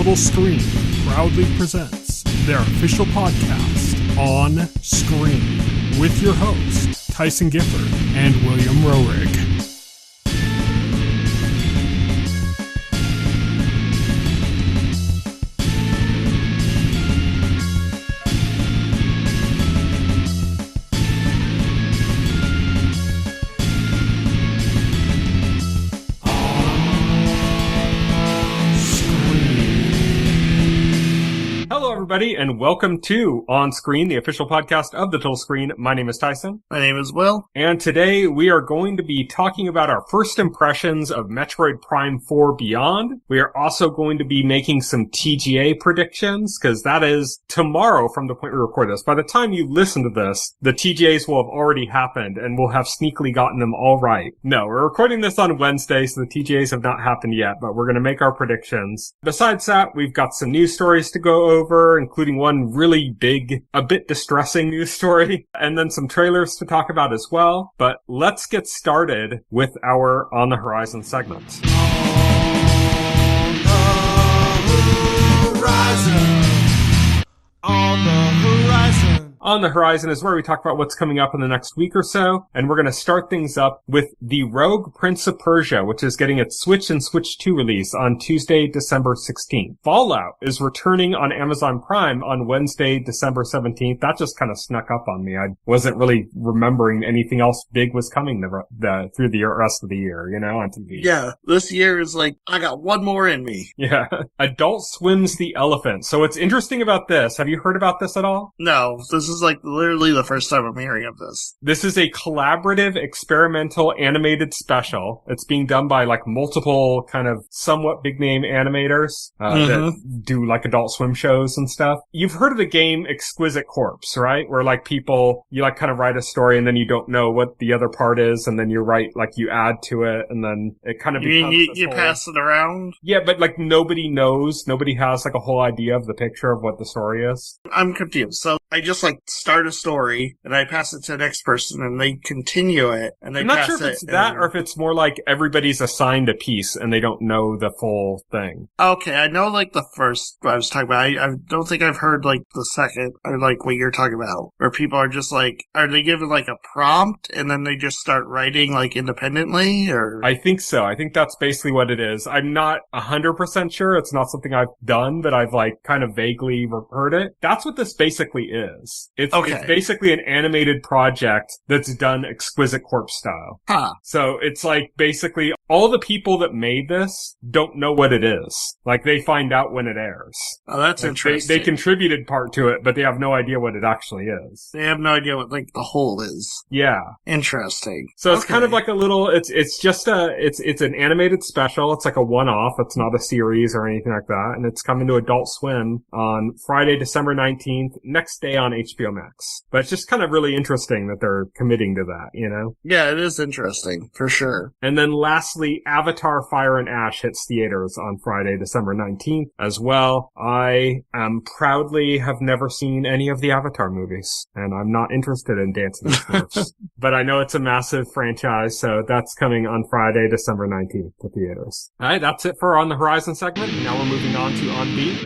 Total Screen proudly presents their official podcast, On Screen, with your hosts, Tyson Gifford and William Rohrig. Everybody, and welcome to On Screen, the official podcast of the Total Screen. My name is Tyson. My name is Will. And today we are going to be talking about our first impressions of Metroid Prime 4 Beyond. We are also going to be making some TGA predictions, because that is tomorrow from the point we record this. By the time you listen to this, the TGAs will have already happened, and we'll have sneakily gotten them all right. No, we're recording this on Wednesday, so the TGAs have not happened yet, but we're going to make our predictions. Besides that, we've got some news stories to go over, including one really big, a bit distressing news story, and then some trailers to talk about as well. But let's get started with our On the Horizon segment. On the Horizon. On the Horizon is where we talk about what's coming up in the next week or so, and we're going to start things up with the Rogue Prince of Persia, which is getting its Switch and Switch 2 release on Tuesday, December 16th. Fallout is returning on Amazon Prime on Wednesday, December 17th. That just kind of snuck up on me. I wasn't really remembering anything else big was coming through the rest of the year, on TV. Yeah, this year is like, I got one more in me. Yeah. Adult Swim's The Elephant. So what's interesting about this, have you heard about this at all? No, this is like literally the first time I'm hearing of this. This is a collaborative experimental animated special. It's being done by like multiple kind of somewhat big name animators that do like Adult Swim shows and stuff. You've heard of the game Exquisite Corpse, right? Where like people, you like kind of write a story and then you don't know what the other part is, and then you write, like you add to it, and then it kind of becomes you pass it around? Yeah, but like nobody knows, nobody has like a whole idea of the picture of what the story is. I'm confused. So I just like start a story and I pass it to the next person and they continue it and they I'm pass it. not sure if it's that or if it's more like everybody's assigned a piece and they don't know the full thing. Okay, I know like the first what I was talking about. I don't think I've heard like the second or like what you're talking about, where people are just like, are they given like a prompt and then they just start writing like independently, or? I think so. I think that's basically what it is. I'm not 100% sure. It's not something I've done, but I've like kind of vaguely heard it. That's what this basically is. It's basically an animated project that's done Exquisite Corpse style. Huh. So it's like basically all the people that made this don't know what it is. Like they find out when it airs. Oh, that's interesting. They contributed part to it, but they have no idea what it actually is. They have no idea what like the whole is. Yeah. Interesting. So it's kind of like a little, it's just it's an animated special. It's like a one-off. It's not a series or anything like that. And it's coming to Adult Swim on Friday, December 19th, next day on HBO Max. But it's just kind of really interesting that they're committing to that, Yeah, it is interesting, for sure. And then lastly, Avatar Fire and Ash hits theaters on Friday, December 19th as well. I proudly have never seen any of the Avatar movies, and I'm not interested in Dancing with Dwarfs. But I know it's a massive franchise, so that's coming on Friday, December 19th to theaters. All right, that's it for On the Horizon segment. Now we're moving on to On Beat.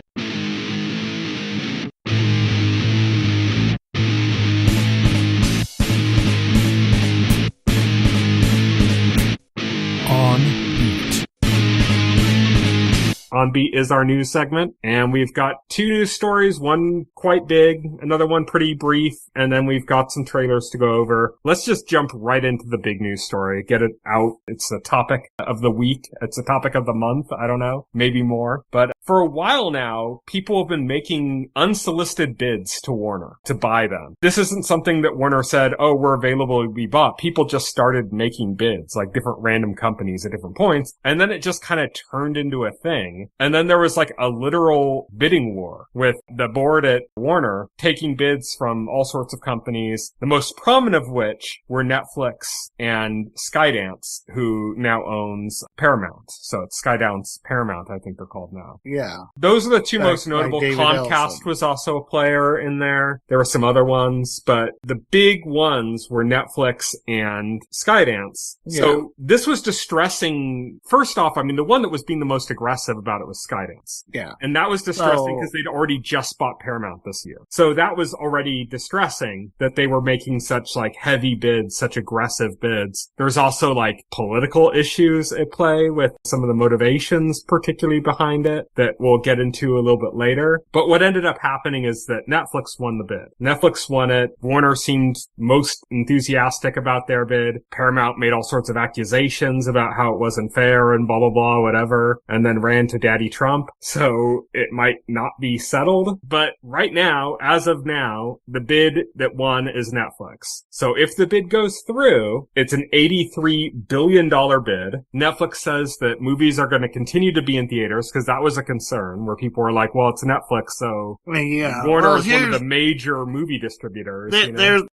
On Beat is our news segment, and we've got two news stories, one quite big, another one pretty brief, and then we've got some trailers to go over. Let's just jump right into the big news story, get it out. It's the topic of the week. It's the topic of the month. I don't know, maybe more. But for a while now, people have been making unsolicited bids to Warner to buy them. This isn't something that Warner said, oh, we're available to be bought. People just started making bids, like different random companies at different points, and then it just kind of turned into a thing. And then there was like a literal bidding war with the board at Warner taking bids from all sorts of companies, the most prominent of which were Netflix and Skydance, who now owns Paramount. So it's Skydance Paramount, I think they're called now. yeah. Those are the two Back most by notable. David Comcast Ellison. was also a player in there. There were some other ones, but the big ones were Netflix and Skydance. Yeah. So this was distressing. First off, I mean, the one that was being the most aggressive about it was Skydance. Yeah. And that was distressing because they'd already just bought Paramount this year. So that was already distressing that they were making such like heavy bids, such aggressive bids. There's also like political issues at play with some of the motivations particularly behind it that we'll get into a little bit later. But what ended up happening is that Netflix won the bid. Netflix won it. Warner seemed most enthusiastic about their bid. Paramount made all sorts of accusations about how it wasn't fair and blah, blah, blah, whatever, and then ran to Daddy Trump. So it might not be settled. But right now, as of now, the bid that won is Netflix. So if the bid goes through, it's an $83 billion bid. Netflix says that movies are going to continue to be in theaters because that was a concern where people were like, well, it's Netflix, so Warner is one of the major movie distributors.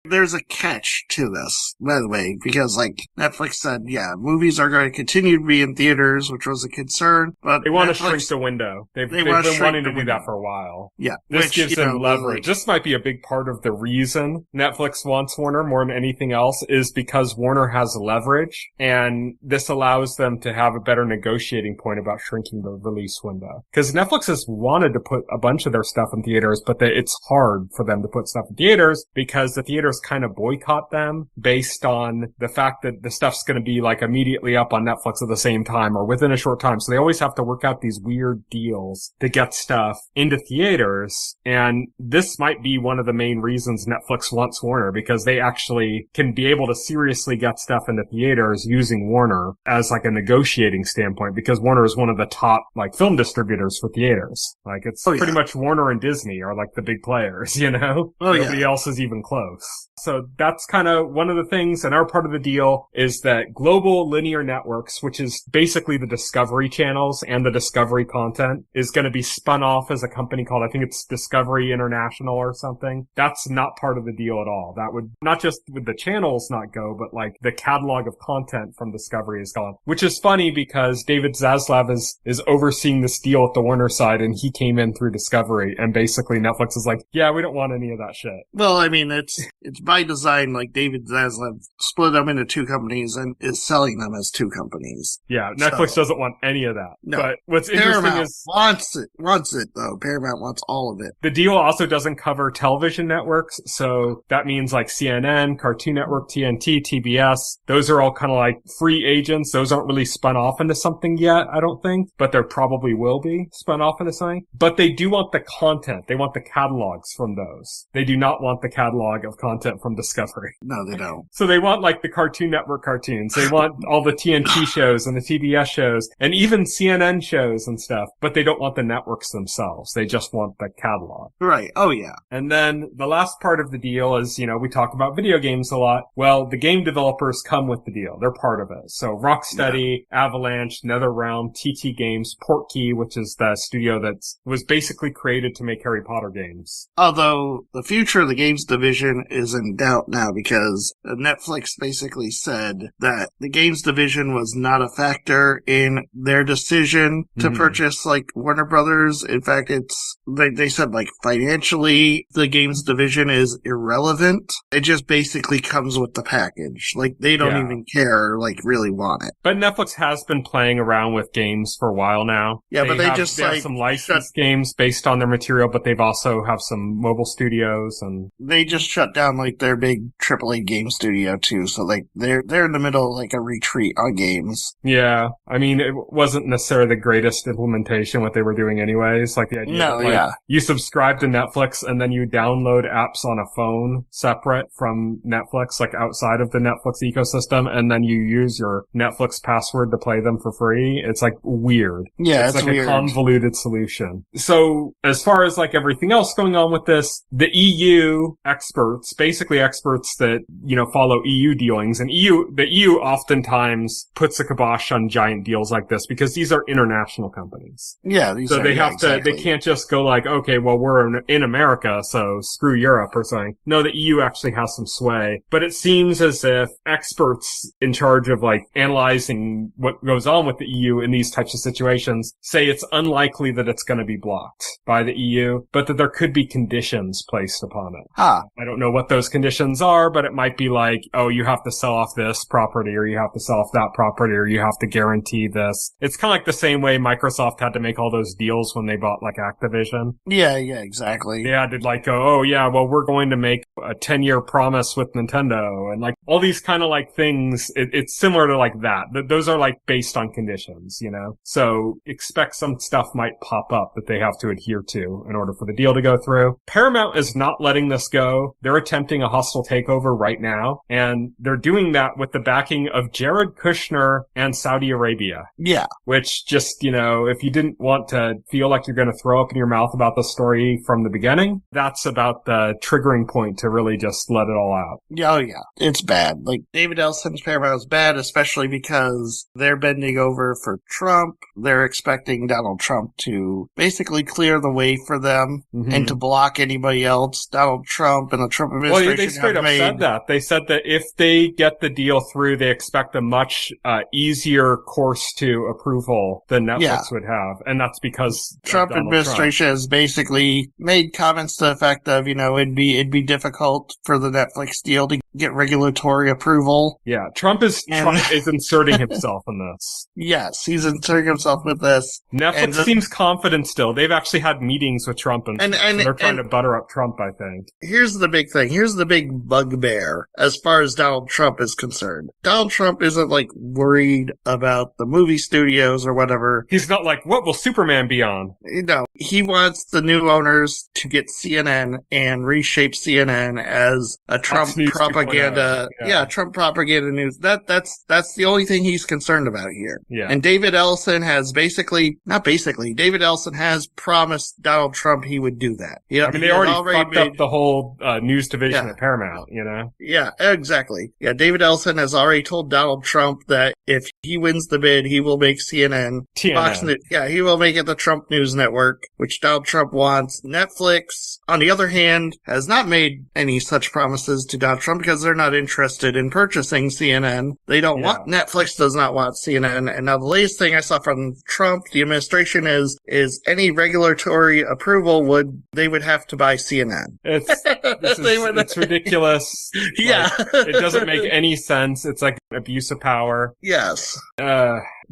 There's a catch to this, by the way, because like Netflix said, yeah, movies are going to continue to be in theaters, which was a concern, but they want to shrink the window. They've been wanting to do that for a while. Yeah. This gives them leverage. This might be a big part of the reason Netflix wants Warner more than anything else is because Warner has leverage, and this allows them to have a better negotiating point about shrinking the release window. Because Netflix has wanted to put a bunch of their stuff in theaters, but it's hard for them to put stuff in theaters because the theaters kind of boycott them based on the fact that the stuff's going to be like immediately up on Netflix at the same time or within a short time. So they always have to work out these weird deals to get stuff into theaters. And this might be one of the main reasons Netflix wants Warner, because they actually can be able to seriously get stuff into theaters using Warner as like a negotiating standpoint, because Warner is one of the top like film distributors for theaters. Like it's pretty much Warner and Disney are like the big players, you know? Nobody else is even close. So that's kind of one of the things. And our part of the deal is that Global Linear Networks, which is basically the Discovery channels and the Discovery content, is going to be spun off as a company called, I think it's Discovery International or something. That's not part of the deal at all. That would not just with the channels not go, but like the catalog of content from Discovery is gone, which is funny because David Zaslav is overseeing this deal at the Warner side, and he came in through Discovery, and basically Netflix is like, yeah, we don't want any of that shit. Well, I mean, it's by design, like David Zaslav split them into two companies and is selling them as two companies. Yeah, Netflix doesn't want any of that. No. But what's Paramount interesting is wants it though. Paramount wants all of it. The deal also doesn't cover television networks, so that means like CNN, Cartoon Network, TNT, TBS. Those are all kind of like free agents. Those aren't really spun off into something yet, I don't think, but there probably will be spun off into something. But they do want the content. They want the catalogs from those. They do not want the catalog of content from Discovery. No, they don't. So they want like the Cartoon Network cartoons. They want all the TNT shows and the TBS shows and even CNN shows and stuff, but they don't want the networks themselves. They just want the catalog. Right. Oh, yeah. And then the last part of the deal is, you know, we talk about video games a lot. Well, the game developers come with the deal. They're part of it. So Rocksteady, Avalanche, NetherRealm, TT Games, Portkey, which is the studio that was basically created to make Harry Potter games. Although the future of the games division is in doubt now because Netflix basically said that the games division was not a factor in their decision to purchase like Warner Brothers. In fact, they said like financially the games division is irrelevant. It just basically comes with the package. Like they don't even care, like really want it. But Netflix has been playing around with games for a while now. Yeah, but they have some licensed games based on their material, but they've also have some mobile studios, and they just shut down like their big AAA game studio too. So like they're in the middle of like a retreat on games. Yeah, I mean it wasn't necessarily the greatest implementation what they were doing anyways. Like the idea that you subscribe to Netflix and then you download apps on a phone separate from Netflix, like outside of the Netflix ecosystem, and then you use your Netflix password to play them for free. It's like weird. Yeah, it's like weird. A convoluted solution. So as far as like everything else going on with this, the EU experts, basically experts that, you know, follow EU dealings, and the EU oftentimes puts a kibosh on giant deals like this because these are international companies. Yeah, they can't just go like, okay, well, we're in America, so screw Europe or something. No, the EU actually has some sway, but it seems as if experts in charge of like analyzing what goes on with the EU in these types of situations say it's unlikely that it's going to be blocked by the EU, but that there could be conditions placed upon it. Huh. I don't know what those conditions are, but it might be like, oh, you have to sell off this property, or you have to sell off that property, or you have to guarantee this. It's kind of like the same way Microsoft had to make all those deals when they bought like Activision. Yeah, exactly. They had to like go, oh yeah, well, we're going to make a 10-year promise with Nintendo, and like all these kind of like things. It's similar to like that. Those are like based on conditions, you know? So expect some stuff might pop up that they have to adhere to in order for the deal to go through. Paramount is not letting this go. They're attempting a hostile takeover right now, and they're doing that with the backing of Jared Kushner and Saudi Arabia. Yeah. Which just, you know, if you didn't want to feel like you're going to throw up in your mouth about the story from the beginning, that's about the triggering point to really just let it all out. Yeah, oh yeah. It's bad. Like, David Ellison's Paramount is bad, especially because they're bending over for Trump. They're expecting Donald Trump to basically clear the way for them and to block anybody else. Donald Trump and the Trump administration well, they straight up said that. They said that if they get the deal through, they expect a much easier course to approval than Netflix would have. And that's because Trump administration has basically made comments to the effect of, you know, it'd be difficult for the Netflix deal to get regulatory approval. Yeah, Trump is inserting himself in this. Yes, he's inserting himself with this. Netflix seems confident still. They've actually had meetings with Trump and they're trying to butter up Trump, I think. Here's the big thing. Here's the big bugbear as far as Donald Trump is concerned. Donald Trump isn't like worried about the movie studios or whatever. He's not like, what will Superman be on? No, he wants the new owners to get CNN and reshape CNN as a Trump propaganda. Trump propaganda news. That's the only thing he's concerned about here. Yeah. And David Ellison has David Ellison has promised Donald Trump he would do that. Yeah, I mean, they already fucked up the whole news division at Paramount, you know? Yeah, exactly. Yeah, David Ellison has already told Donald Trump that if he wins the bid, he will make CNN. Fox News. Yeah, he will make it the Trump News Network, which Donald Trump wants. Netflix, on the other hand, has not made any such promises to Donald Trump because they're not interested in purchasing CNN. They don't want, Netflix does not want CNN. And now the latest thing I saw from Trump, the administration is any regulatory approval they would have to buy CNN. It's ridiculous. Yeah. Like, it doesn't make any sense. It's like abuse of power. Yes.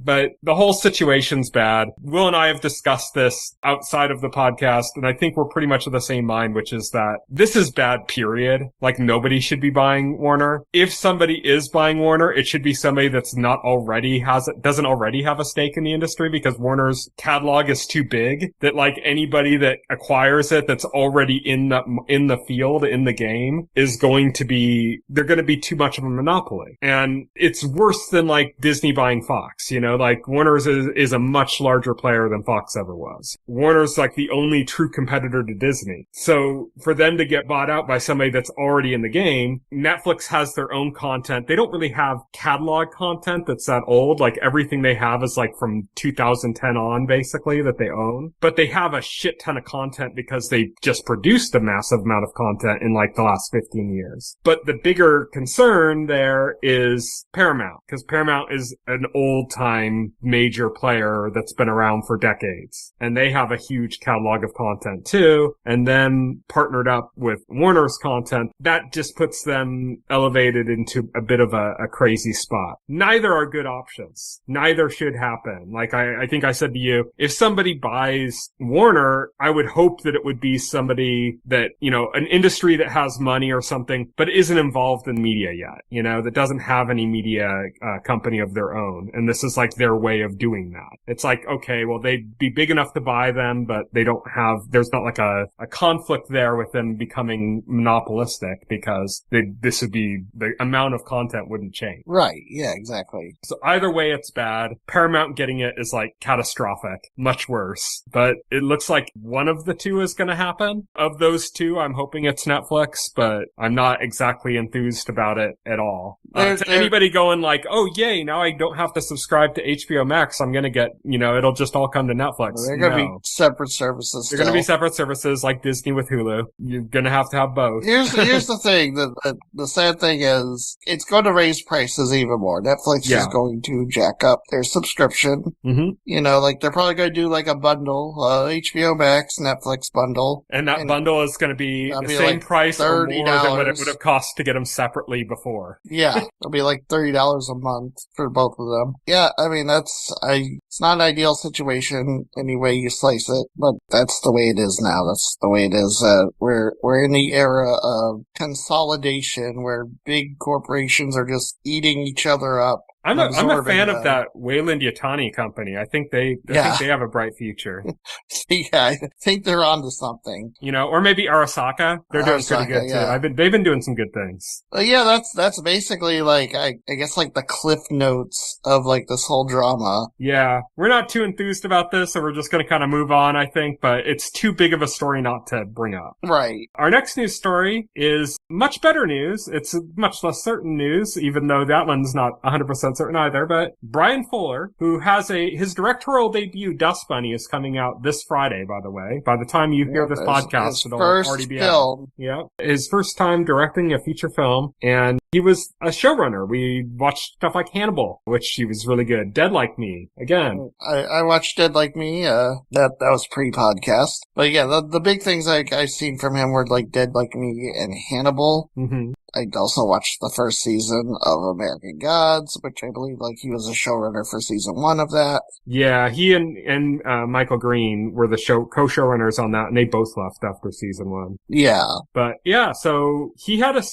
But the whole situation's bad. Will and I have discussed this outside of the podcast, and I think we're pretty much of the same mind, which is that this is bad, period. Like, nobody should be buying Warner. If somebody is buying Warner, it should be somebody that's doesn't already have a stake in the industry, because Warner's catalog is too big that, like, anybody that acquires it that's already in the field, in the game, they're going to be too much of a monopoly. And it's worse than, like, Disney buying Fox, you know? Like, Warner's is a much larger player than Fox ever was. Warner's like the only true competitor to Disney. So for them to get bought out by somebody that's already in the game, Netflix has their own content. They don't really have catalog content that's that old. Like, everything they have is like from 2010 on, basically, that they own. But they have a shit ton of content because they just produced a massive amount of content in like the last 15 years. But the bigger concern there is Paramount, because Paramount is an old time major player that's been around for decades. And they have a huge catalog of content too. And then partnered up with Warner's content, that just puts them elevated into a bit of a crazy spot. Neither are good options. Neither should happen. Like I think I said to you, if somebody buys Warner, I would hope that it would be somebody that, you know, an industry that has money or something, but isn't involved in media yet, you know, that doesn't have any media company of their own. And this is like their way of doing that. It's like, okay, well, they'd be big enough to buy them, but there's not like a conflict there with them becoming monopolistic, because this would be, the amount of content wouldn't change. Right. Yeah, exactly. So either way, it's bad. Paramount getting it is like catastrophic, much worse. But it looks like one of the two is going to happen. Of those two, I'm hoping it's Netflix, but I'm not exactly enthused about it at all. To anybody going like, oh, yay, now I don't have to subscribe subscribe to HBO Max, I'm going to get, it'll just all come to Netflix. They're going to be separate services. They're going to be separate services like Disney with Hulu. You're going to have both. Here's the thing. The sad thing is it's going to raise prices even more. Netflix is going to jack up their subscription. Mm-hmm. They're probably going to do like a bundle, HBO Max, Netflix bundle. And that bundle is going to be the same like price or more than what it would have cost to get them separately before. Yeah. It'll be like $30 a month for both of them. Yeah. I mean, it's not an ideal situation any way you slice it, but that's the way it is now. That's the way it is. We're in the era of consolidation where big corporations are just eating each other up. I'm a fan of that Wayland Yutani company. I think they have a bright future. Yeah, I think they're onto something. Or maybe Arasaka. They're doing pretty good too. They've been doing some good things. Yeah, that's basically like I guess like the cliff notes of like this whole drama. Yeah, we're not too enthused about this, so we're just going to kind of move on, I think. But it's too big of a story not to bring up. Right. Our next news story is much better news. It's much less certain news, even though that one's not 100% certain either, but Bryan Fuller, who has his directorial debut, Dust Bunny, is coming out this Friday, by the way. By the time you hear this podcast, it'll already be out. Yeah. His first time directing a feature film, and he was a showrunner. We watched stuff like Hannibal, which he was really good. Dead Like Me, again. I watched Dead Like Me, that was pre-podcast. But yeah, the big things I've seen from him were like Dead Like Me and Hannibal. Mm-hmm. I also watched the first season of American Gods, which I believe like he was a showrunner for season 1 of that. Yeah, he and Michael Green were the co-showrunners on that, and they both left after season 1. Yeah. But yeah, so he had a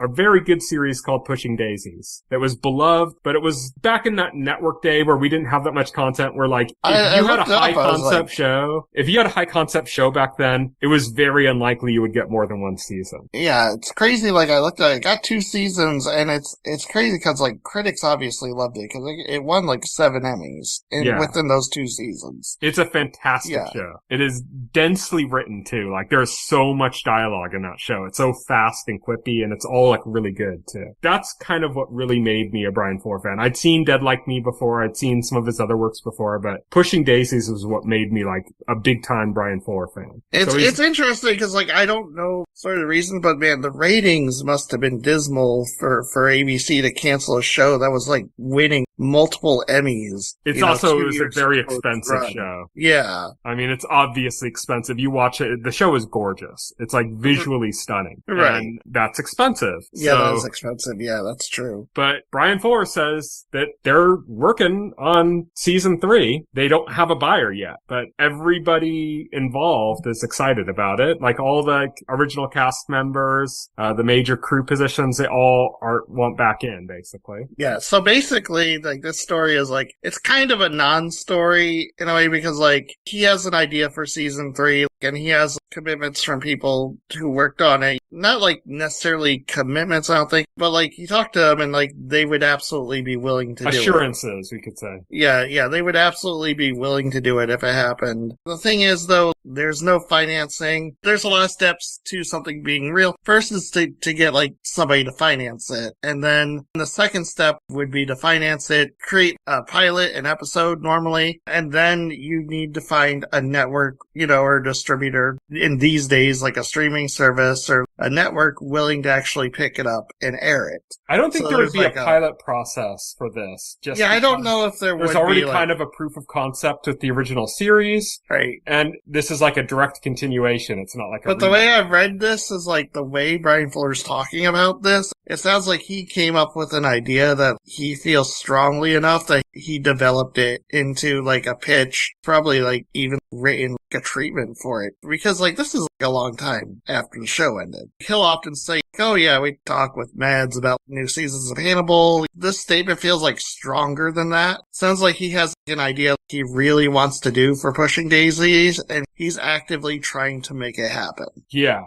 very good series called Pushing Daisies that was beloved, but it was back in that network day where we didn't have that much content, where like, if you had a high concept show back then, it was very unlikely you would get more than one season. Yeah, it's crazy. Like I looked at it, it got 2 seasons, and it's crazy because like critics obviously loved it because it won like 7 Emmys within those 2 seasons. It's a fantastic show. It is densely written too. Like there's so much dialogue in that show. It's so fast and quippy, and it's all like really good too. That's kind of what really made me a Bryan Fuller fan. I'd seen Dead Like Me before. I'd seen some of his other works before, but Pushing Daisies was what made me like a big time Bryan Fuller fan. It's interesting because like I don't know sort of the reason, but man, the ratings must have been dismal for ABC to cancel a show that was like winning multiple Emmys. It was a very expensive show. Yeah. I mean, it's obviously expensive. You watch it, the show is gorgeous. It's like visually stunning. Right. And that's expensive. Yeah, that is expensive. Yeah, that's true. But Bryan Fuller says that they're working on season 3. They don't have a buyer yet, but everybody involved is excited about it. Like all the original cast members, the major crew positions, they all want back in, basically. Yeah, so basically, like, this story is, like, it's kind of a non-story in a way because, like, he has an idea for season 3, and he has commitments from people who worked on it. Not, like, necessarily commitments, I don't think, but, like, he talked to them, and, like, they would absolutely be willing to do it. Assurances, we could say. Yeah, they would absolutely be willing to do it if it happened. The thing is, though, there's no financing. There's a lot of steps to something being real. First is to get, like, somebody to finance it. And then the second step would be to finance it, create a pilot, an episode normally, and then you need to find a network, or a distributor in these days, like a streaming service or a network willing to actually pick it up and air it. I don't think there would be like a pilot process for this. I don't know if there would be. There's already kind of a proof of concept with the original series. Right. And this is like a direct continuation. It's not like But the way I've read this is like the way Bryan Fuller's talking about this, it sounds like he came up with an idea that he feels strongly enough that he developed it into like a pitch, probably like even written like a treatment for it. Because like this is like a long time after the show ended. He'll often say, oh yeah, we talk with Mads about new seasons of Hannibal. This statement feels like stronger than that. Sounds like he has an idea he really wants to do for Pushing Daisies, and he's actively trying to make it happen. Yeah.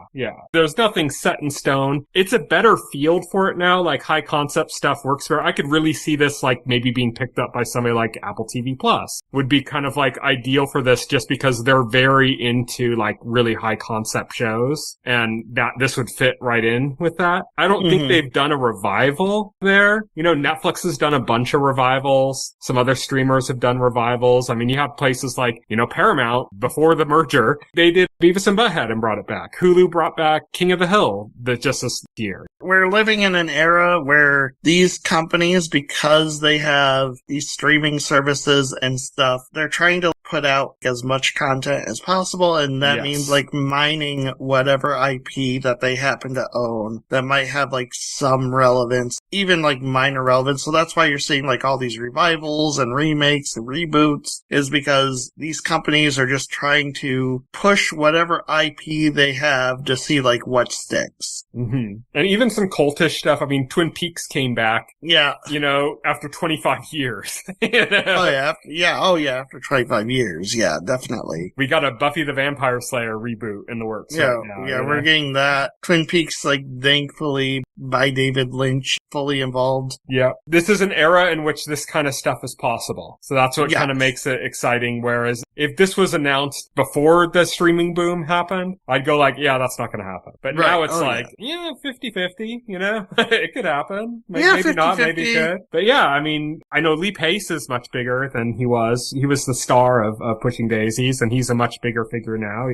There's nothing set in stone. It's a better field for it now, like high concept stuff works for it. I could really see this like maybe being picked up by somebody like Apple TV Plus. Would be kind of like ideal for this just because they're very into like really high concept shows, and that this would fit right in with that. I don't think they've done a revival there. You know, Netflix has done a bunch of revivals. Some other streamers have done revivals. I mean, you have places like, you know, Paramount, before the merger, they did Beavis and Butthead and brought it back. Hulu brought back King of the Hill just this year. We're living in an era where these companies, because they have these streaming services and stuff, they're trying to put out as much content as possible, and that means like mining whatever IP that they happen to own that might have like some relevance, even like minor relevance. So that's why you're seeing like all these revivals and remakes and reboots, is because these companies are just trying to push whatever IP they have to see like what sticks. And even some cultish stuff. I mean, Twin Peaks came back. Yeah. You know, after 25 years. You know? Oh yeah. After 25 years. Yeah, definitely. We got a Buffy the Vampire Slayer reboot in the works Yeah. right now. Yeah, we're getting that. Twin Peaks, like, thankfully, by David Lynch, fully involved. Yeah. This is an era in which this kind of stuff is possible. So that's what kind of makes it exciting. Whereas if this was announced before the streaming boom happened, I'd go like, yeah, that's not going to happen. But now it's 50-50, you know? It could happen. Maybe 50-50. not, maybe it could. But yeah, I mean, I know Lee Pace is much bigger than he was. He was the star of Pushing Daisies, and he's a much bigger figure now.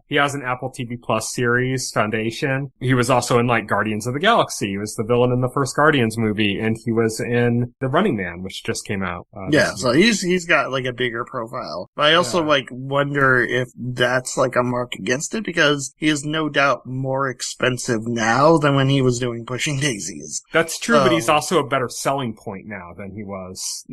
He has an Apple TV Plus series, Foundation. He was also in like Guardians of the Galaxy. He was the villain in the first Guardians movie, and he was in The Running Man, which just came out. So he's got like a bigger profile. But I also like wonder if that's like a mark against it, because he is no doubt more expensive now than when he was doing Pushing Daisies. That's true, but he's also a better selling point now than he was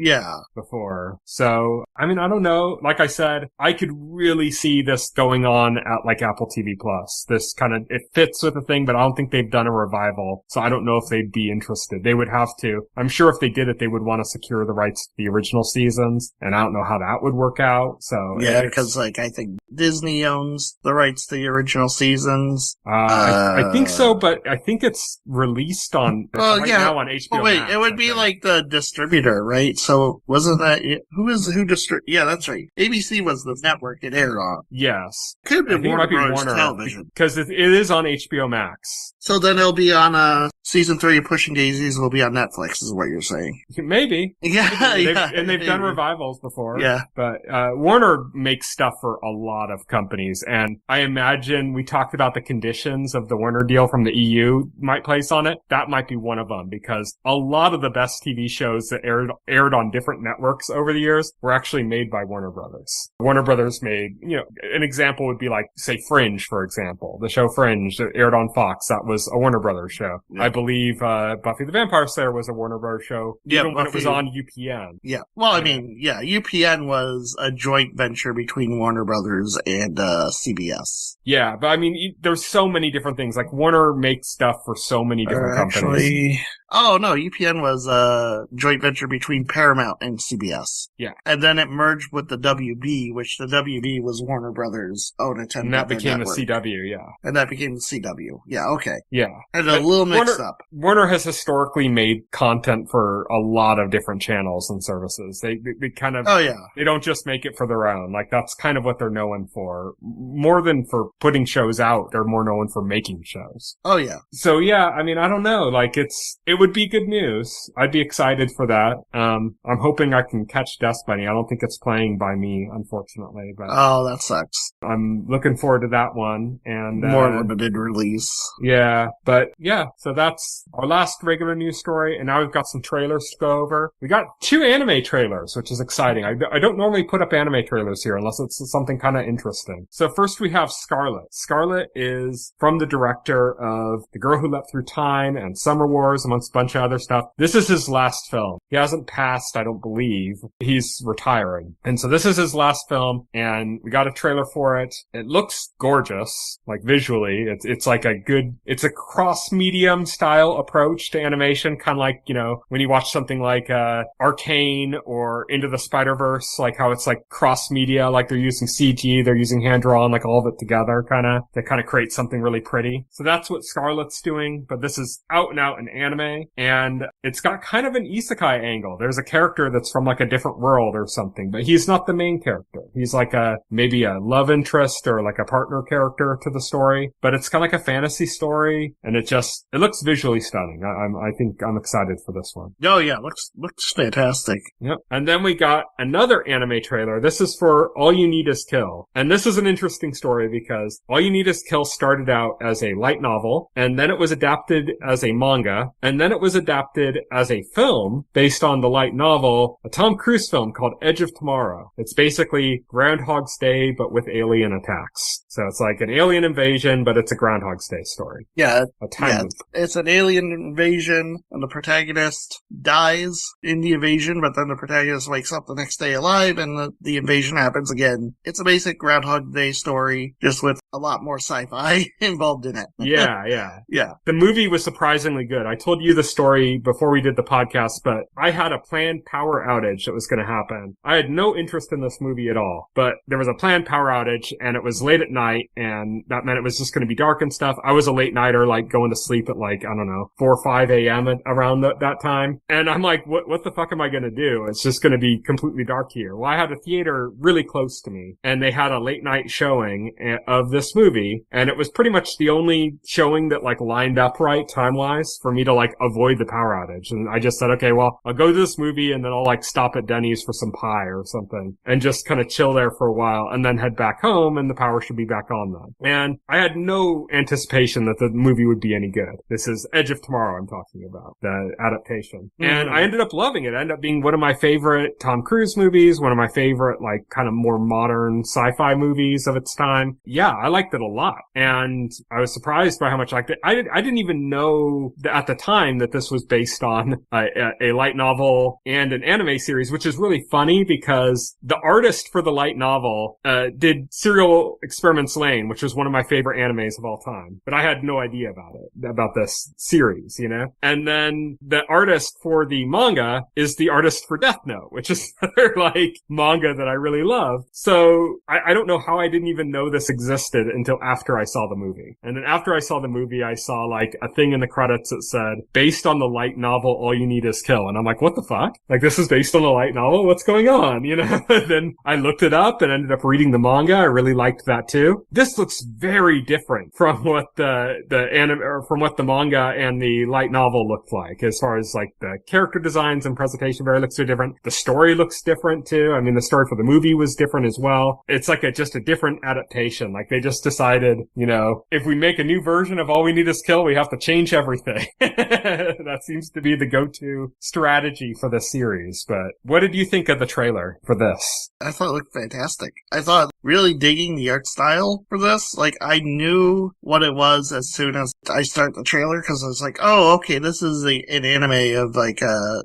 before. So, I mean, I don't know. Like I said, I could really see this going on at like Apple TV Plus. This kind of, it fits with the thing, but I don't think they've done a revival. So I don't know if they'd be interested. They would have to. I'm sure if they did it, they would want to secure the rights to the original seasons, and I don't know how that would work out. So yeah, because like I think Disney owns the rights to the original seasons. I think so, but I think it's released on now on HBO. Wait, Max, it would be like the distributor, right? So wasn't that who Yeah, that's right. ABC was the network it aired on. Yes, Could have been Warner Television, because it is on HBO Max. So then it'll be on season 3 of Pushing Daisies will be on Netflix, is what you're saying. Maybe. They've done revivals before. Yeah. But Warner makes stuff for a lot of companies, and I imagine we talked about the conditions of the Warner deal from the EU might place on it. That might be one of them, because a lot of the best TV shows that aired on different networks over the years were actually made by Warner Brothers. Warner Brothers made, you know, an example would be like, say, Fringe, for example. The show Fringe that aired on Fox, that was a Warner Brothers show. Yeah. I believe Buffy the Vampire Slayer was a Warner Brothers show, even when it was on UPN. Yeah. Well, I mean, UPN was a joint venture between Warner Brothers and CBS. Yeah, but I mean, there's so many different things. Like, Warner makes stuff for so many different companies. Oh, no, UPN was a joint venture between Paramount and CBS. Yeah. And then it merged with the WB, which the WB was Warner Brothers' own attempt. And that became the CW, yeah. And that became the CW. Yeah, okay. Yeah. And a little mixed up. Warner has historically made content for a lot of different channels and services. They kind of... Oh, yeah. They don't just make it for their own. Like, that's kind of what they're known for. More than for putting shows out, they're more known for making shows. Oh, yeah. So, yeah, I mean, I don't know. Like, it would be good news. I'd be excited for that. I'm hoping I can catch Dust Bunny. I don't think it's playing by me, unfortunately. But oh, that sucks. I'm looking forward to that one. And more limited release. Yeah, but yeah, so that's our last regular news story, and now we've got some trailers to go over. We got 2 anime trailers, which is exciting. I don't normally put up anime trailers here unless it's something kind of interesting. So first we have Scarlet. Scarlet is from the director of The Girl Who Leapt Through Time and Summer Wars, amongst a bunch of other stuff. This is his last film. He hasn't passed, I don't believe. He's retiring. And so this is his last film, and we got a trailer for it. It looks gorgeous, like visually. It's like it's a cross-medium style approach to animation, kind of like, you know, when you watch something like Arcane or Into the Spider-Verse, like how it's like cross-media, like they're using CG, they're using hand-drawn, like all of it together, that kind of creates something really pretty. So that's what Scarlet's doing, but this is out and out an anime, and it's got kind of an isekai sci-fi angle. There's a character that's from like a different world or something, but he's not the main character. He's like maybe a love interest or like a partner character to the story, but it's kind of like a fantasy story, and it looks visually stunning. I think I'm excited for this one. Oh yeah, looks fantastic. Yep. And then we got another anime trailer. This is for All You Need Is Kill. And this is an interesting story because All You Need Is Kill started out as a light novel, and then it was adapted as a manga, and then it was adapted as a film based on the light novel, a Tom Cruise film called Edge of Tomorrow. It's basically Groundhog's Day, but with alien attacks. So it's like an alien invasion, but it's a Groundhog's Day story. Yeah. A time loop. It's an alien invasion, and the protagonist dies in the invasion, but then the protagonist wakes up the next day alive, and the invasion happens again. It's a basic Groundhog Day story, just with a lot more sci-fi involved in it. Yeah. Yeah. The movie was surprisingly good. I told you the story before we did the podcast, but I had a planned power outage that was going to happen. I had no interest in this movie at all, but there was a planned power outage, and it was late at night, and that meant it was just going to be dark and stuff. I was a late nighter, like going to sleep at like, I don't know, 4 or 5 a.m. around that time. And I'm like, what the fuck am I going to do? It's just going to be completely dark here. Well, I had a theater really close to me, and they had a late night showing of this movie, and it was pretty much the only showing that like lined up right time-wise for me to like avoid the power outage. And I just said, okay, well, I'll go to this movie, and then I'll like stop at Denny's for some pie or something and just kind of chill there for a while and then head back home, and the power should be back on then. And I had no anticipation that the movie would be any good. This is Edge of Tomorrow I'm talking about, the adaptation. Mm-hmm. And I ended up loving it. It ended up being one of my favorite Tom Cruise movies, one of my favorite like kind of more modern sci-fi movies of its time. Yeah, I liked it a lot. And I was surprised by how much I liked it. I didn't even know at the time that this was based on a light novel and an anime series, which is really funny because the artist for the light novel did Serial Experiments Lane, which was one of my favorite animes of all time. But I had no idea about this series, you know? And then the artist for the manga is the artist for Death Note, which is another like manga that I really love. So I don't know how I didn't even know this existed until after I saw the movie. And then after I saw the movie, I saw like a thing in the credits that said, based on the light novel, All You Need Is Kill. And I'm like, what the fuck? Like, this is based on the light novel? What's going on? You know? Then I looked it up and ended up reading the manga. I really liked that too. This looks very different from what the anime, or from what the manga and the light novel looked like, as far as like the character designs and presentation looks so different. The story looks different too. I mean, the story for the movie was different as well. It's like just a different adaptation. Like they just decided, you know, if we make a new version of All We Need Is Kill, we have to change everything. That seems to be the go-to strategy for the series. But what did you think of the trailer for this? I thought it looked fantastic. I thought really digging the art style for this. Like, I knew what it was as soon as I start the trailer, because I was like, oh, okay, this is an anime of like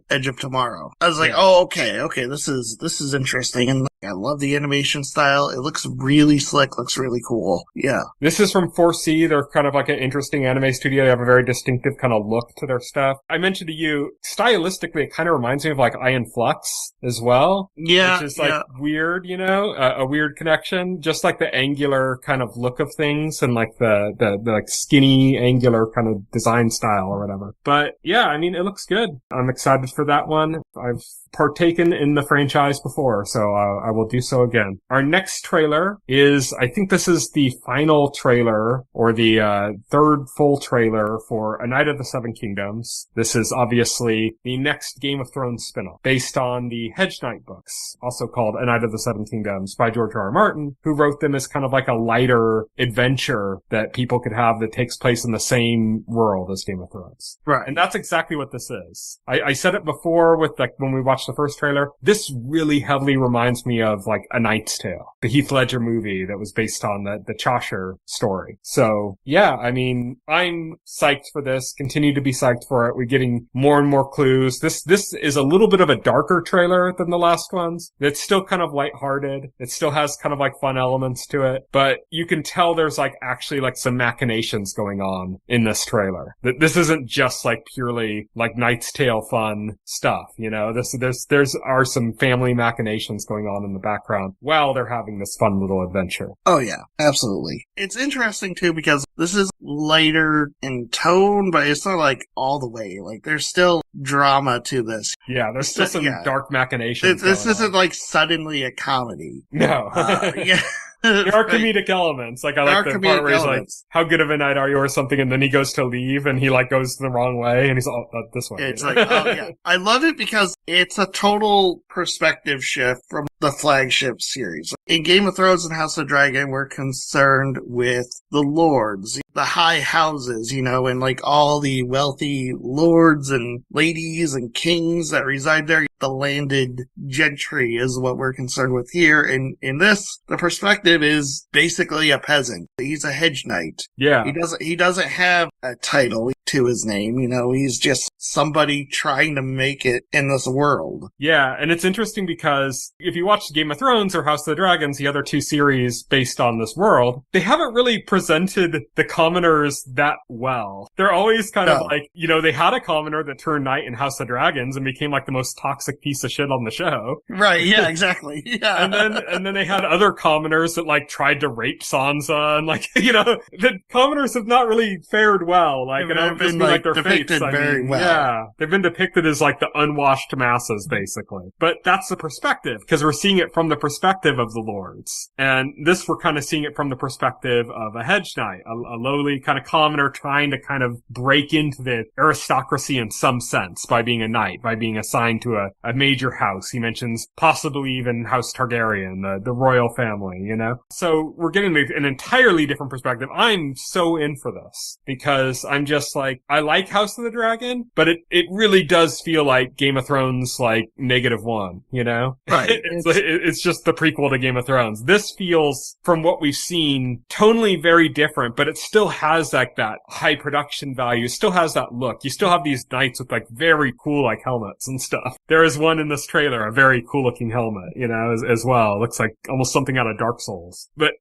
Edge of Tomorrow. I was like, oh, okay, this is interesting, and I love the animation style. It looks really slick, looks really cool. Yeah. This is from 4C. They're kind of like an interesting anime studio. They have a very distinctive kind of look to their stuff. I mentioned to you, stylistically, it kind of reminds me of like Iron Flux as well. Yeah. Which is like weird, you know, a weird connection. Just like the angular kind of look of things and like the like skinny, angular kind of design style or whatever. But yeah, I mean, it looks good. I'm excited for that one. I've partaken in the franchise before, so I will do so again. Our next trailer is, I think this is the final trailer, or the third full trailer for A Night of the Seven Kingdoms. This is obviously the next Game of Thrones spin-off, based on the Hedge Knight books, also called A Night of the Seven Kingdoms by George R. R. Martin, who wrote them as kind of like a lighter adventure that people could have that takes place in the same world as Game of Thrones. Right. And that's exactly what this is. I said it before with like when we watched the first trailer. This really heavily reminds me of like A Knight's Tale, the Heath Ledger movie that was based on the Chaucer story. So yeah, I mean, I'm psyched for this, continue to be psyched for it. We're getting more and more clues. This is a little bit of a darker trailer than the last ones. It's still kind of lighthearted. It still has kind of like fun elements to it, but you can tell there's like actually like some machinations going on in this trailer. This isn't just like purely like Knight's Tale fun stuff, you know? There's are some family machinations going on in in the background while they're having this fun little adventure. Oh yeah, absolutely. It's interesting too because this is lighter in tone, but it's not like all the way. Like there's still drama to this. Yeah, there's still some dark machinations. This isn't like suddenly a comedy. No. Yeah. There are comedic elements. Like, I like the part where he's like, how good of a night are you or something, and then he goes to leave, and he, like, goes the wrong way, and he's like, oh, this way. It's like, oh, yeah. I love it because it's a total perspective shift from the flagship series. In Game of Thrones and House of Dragon, we're concerned with the lords, the high houses, you know, and, like, all the wealthy lords and ladies and kings that reside there. The landed gentry is what we're concerned with here. And in this, the perspective is basically a peasant. He's a hedge knight. Yeah. He doesn't have a title to his name, you know, he's just somebody trying to make it in this world. Yeah, and it's interesting because if you watch Game of Thrones or House of the Dragons, the other two series based on this world, they haven't really presented the commoners that well. They're always kind of like, you know, they had a commoner that turned knight in House of Dragons and became like the most toxic piece of shit on the show. Right, yeah, exactly. Yeah. and then they had other commoners that like tried to rape Sansa and like, you know, the commoners have not really fared well. Like, and I don't just mean like their fates. Very well. Yeah. They've been depicted as like the unwashed masses, basically. But that's the perspective, because we're seeing it from the perspective of the lords. And this, we're kind of seeing it from the perspective of a hedge knight, a lowly kind of commoner trying to kind of break into the aristocracy in some sense by being a knight, by being assigned to a major house. He mentions possibly even House Targaryen, the royal family, you know? So we're getting an entirely different perspective. I'm so in for this because I'm just like, I like House of the Dragon, but it really does feel like Game of Thrones, like -1, you know? Right. It's just the prequel to Game of Thrones. This feels, from what we've seen, tonally very different, but it still has like that high production value. It still has that look. You still have these knights with like very cool like helmets and stuff. There is one in this trailer, a very cool looking helmet, you know, as well. It looks like almost something out of Dark Souls. But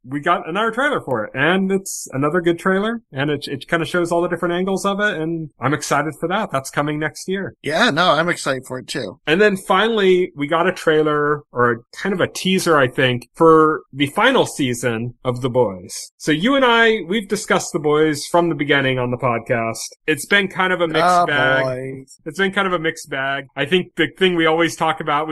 we got another trailer for it, and it's another good trailer, and it kind of shows all the different angles of it, and I'm excited for that. That's coming next year. Yeah, no, I'm excited for it too. And then finally, we got a trailer, or kind of a teaser, I think, for the final season of The Boys. So you and I, we've discussed The Boys from the beginning on the podcast. It's been kind of a mixed bag. Boys. It's been kind of a mixed bag. I think the thing we always talk about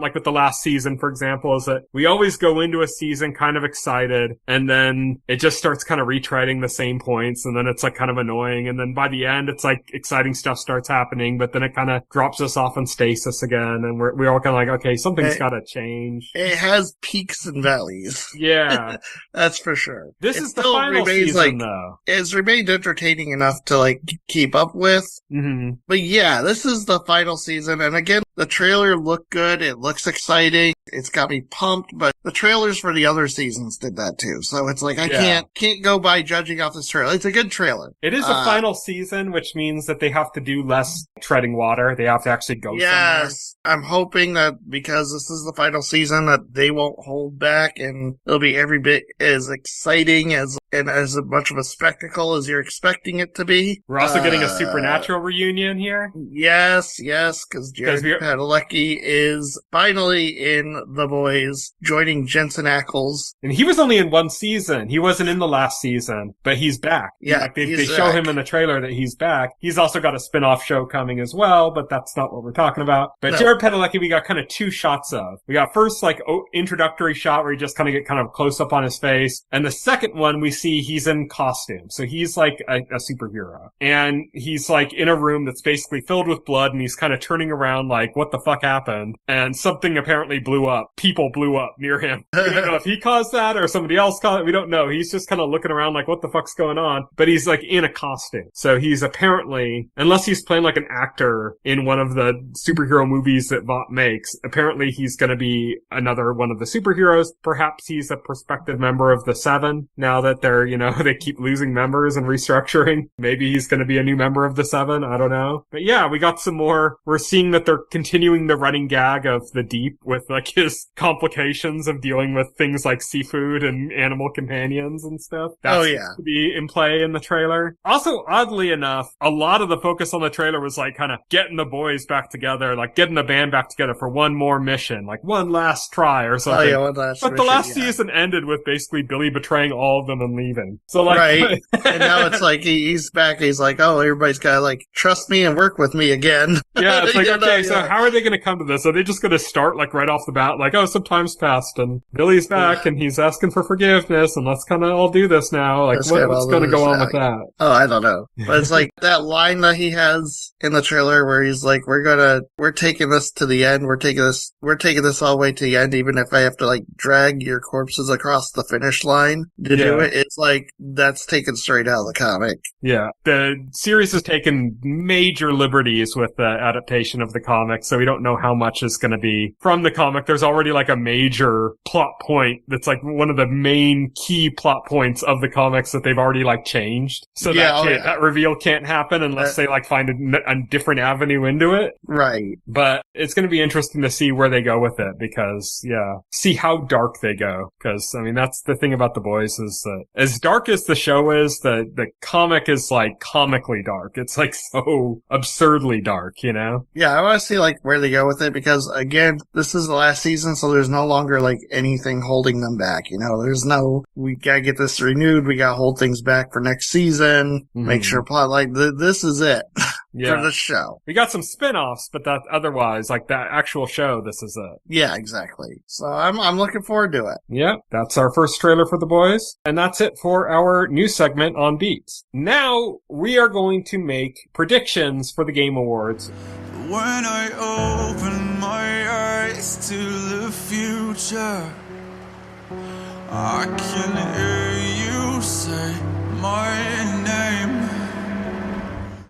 like with the last season, for example, is that we always go into a season kind of excited, and then it just starts kind of retreading the same points, and then it's like kind of annoying, and then by the end, it's like exciting stuff starts happening, but then it kind of drops us off in stasis again, and we're all kind of like, okay, something's got to change. It has peaks and valleys. Yeah. That's for sure. This is the final season, though. It's remained entertaining enough to like keep up with. Mm-hmm. But yeah, this is the final season, and again, the trailer looked good. It looks exciting. It's got me pumped, but the trailers for the other seasons did that too. So it's like, I can't go by judging off this trailer. It's a good trailer. It is a final season, which means that they have to do less treading water. They have to actually go somewhere. Yes. I'm hoping that because this is the final season that they won't hold back and it'll be every bit as exciting and as much of a spectacle as you're expecting it to be. We're also getting a Supernatural reunion here. Yes, because Jared Padalecki is finally in The Boys, joining Jensen Ackles. And he was only in one season. He wasn't in the last season, but he's back. Yeah, like they show him in the trailer that he's back. He's also got a spin-off show coming as well, but that's not what we're talking about. But Jared Padalecki, we got kind of two shots of. We got first like introductory shot where you just kind of get kind of close up on his face, and the second one we see he's in costume. So he's like a superhero. And he's like in a room that's basically filled with blood, and he's kind of turning around like, what the fuck happened? And something apparently blew up. People blew up near him. We don't know if he caused that or somebody else caused it. We don't know. He's just kind of looking around like, what the fuck's going on? But he's like in a costume. So he's apparently, unless he's playing like an actor in one of the superhero movies that Vought makes, apparently he's going to be another one of the superheroes. Perhaps he's a prospective member of the Seven now that they're, they keep losing members and restructuring. Maybe he's going to be a new member of the Seven. I don't know. But yeah, we got some more. We're seeing that they're continuing the running gag of the Deep with like his complications of dealing with things like seafood and animal companions and stuff. That's to be in play in the trailer. Also, oddly enough, a lot of the focus on the trailer was like kind of getting the boys back together, like getting the band back together for one more mission, like one last try or something. One last but mission, the last season ended with basically Billy betraying all of them and leaving. So like, right. And now it's like he's back. He's like, oh, everybody's got to like trust me and work with me again. Yeah, it's like, okay, so how are they going to come to this? Are they just going to start like right off the bat, like, oh, some time's passed and Billy's back and he's asking for forgiveness and let's kind of all do this now? Like, what's going to go on with that? Oh, I don't know. But it's like that line that he has in the trailer where he's like, we're taking this to the end. We're taking this all the way to the end, even if I have to like drag your corpses across the finish line to do it. It's like, that's taken straight out of the comic. Yeah. The series has taken major liberties with the adaptation of the comic, so we don't know how much is going to be from the comic. There's already like a major plot point that's like one of the main key plot points of the comics that they've already like changed. So that reveal can't happen unless they like find a different avenue into it. Right. But it's going to be interesting to see where they go with it because, see how dark they go. Because, I mean, that's the thing about The Boys is that as dark as the show is, the comic is like comically dark. It's like so absurdly dark, you know? Yeah, I want to see like where they go with it because again, this is the last season, so there's no longer like anything holding them back. You know, we gotta get this renewed. We gotta hold things back for next season. Make sure plot like this is it. For the show. We got some spin-offs, but that otherwise, like that actual show, this is it. Yeah, exactly. So I'm looking forward to it. Yeah, that's our first trailer for The Boys. And that's it for our news segment on Beats. Now, we are going to make predictions for the Game Awards. When I open my eyes to the future, I can hear you say my name.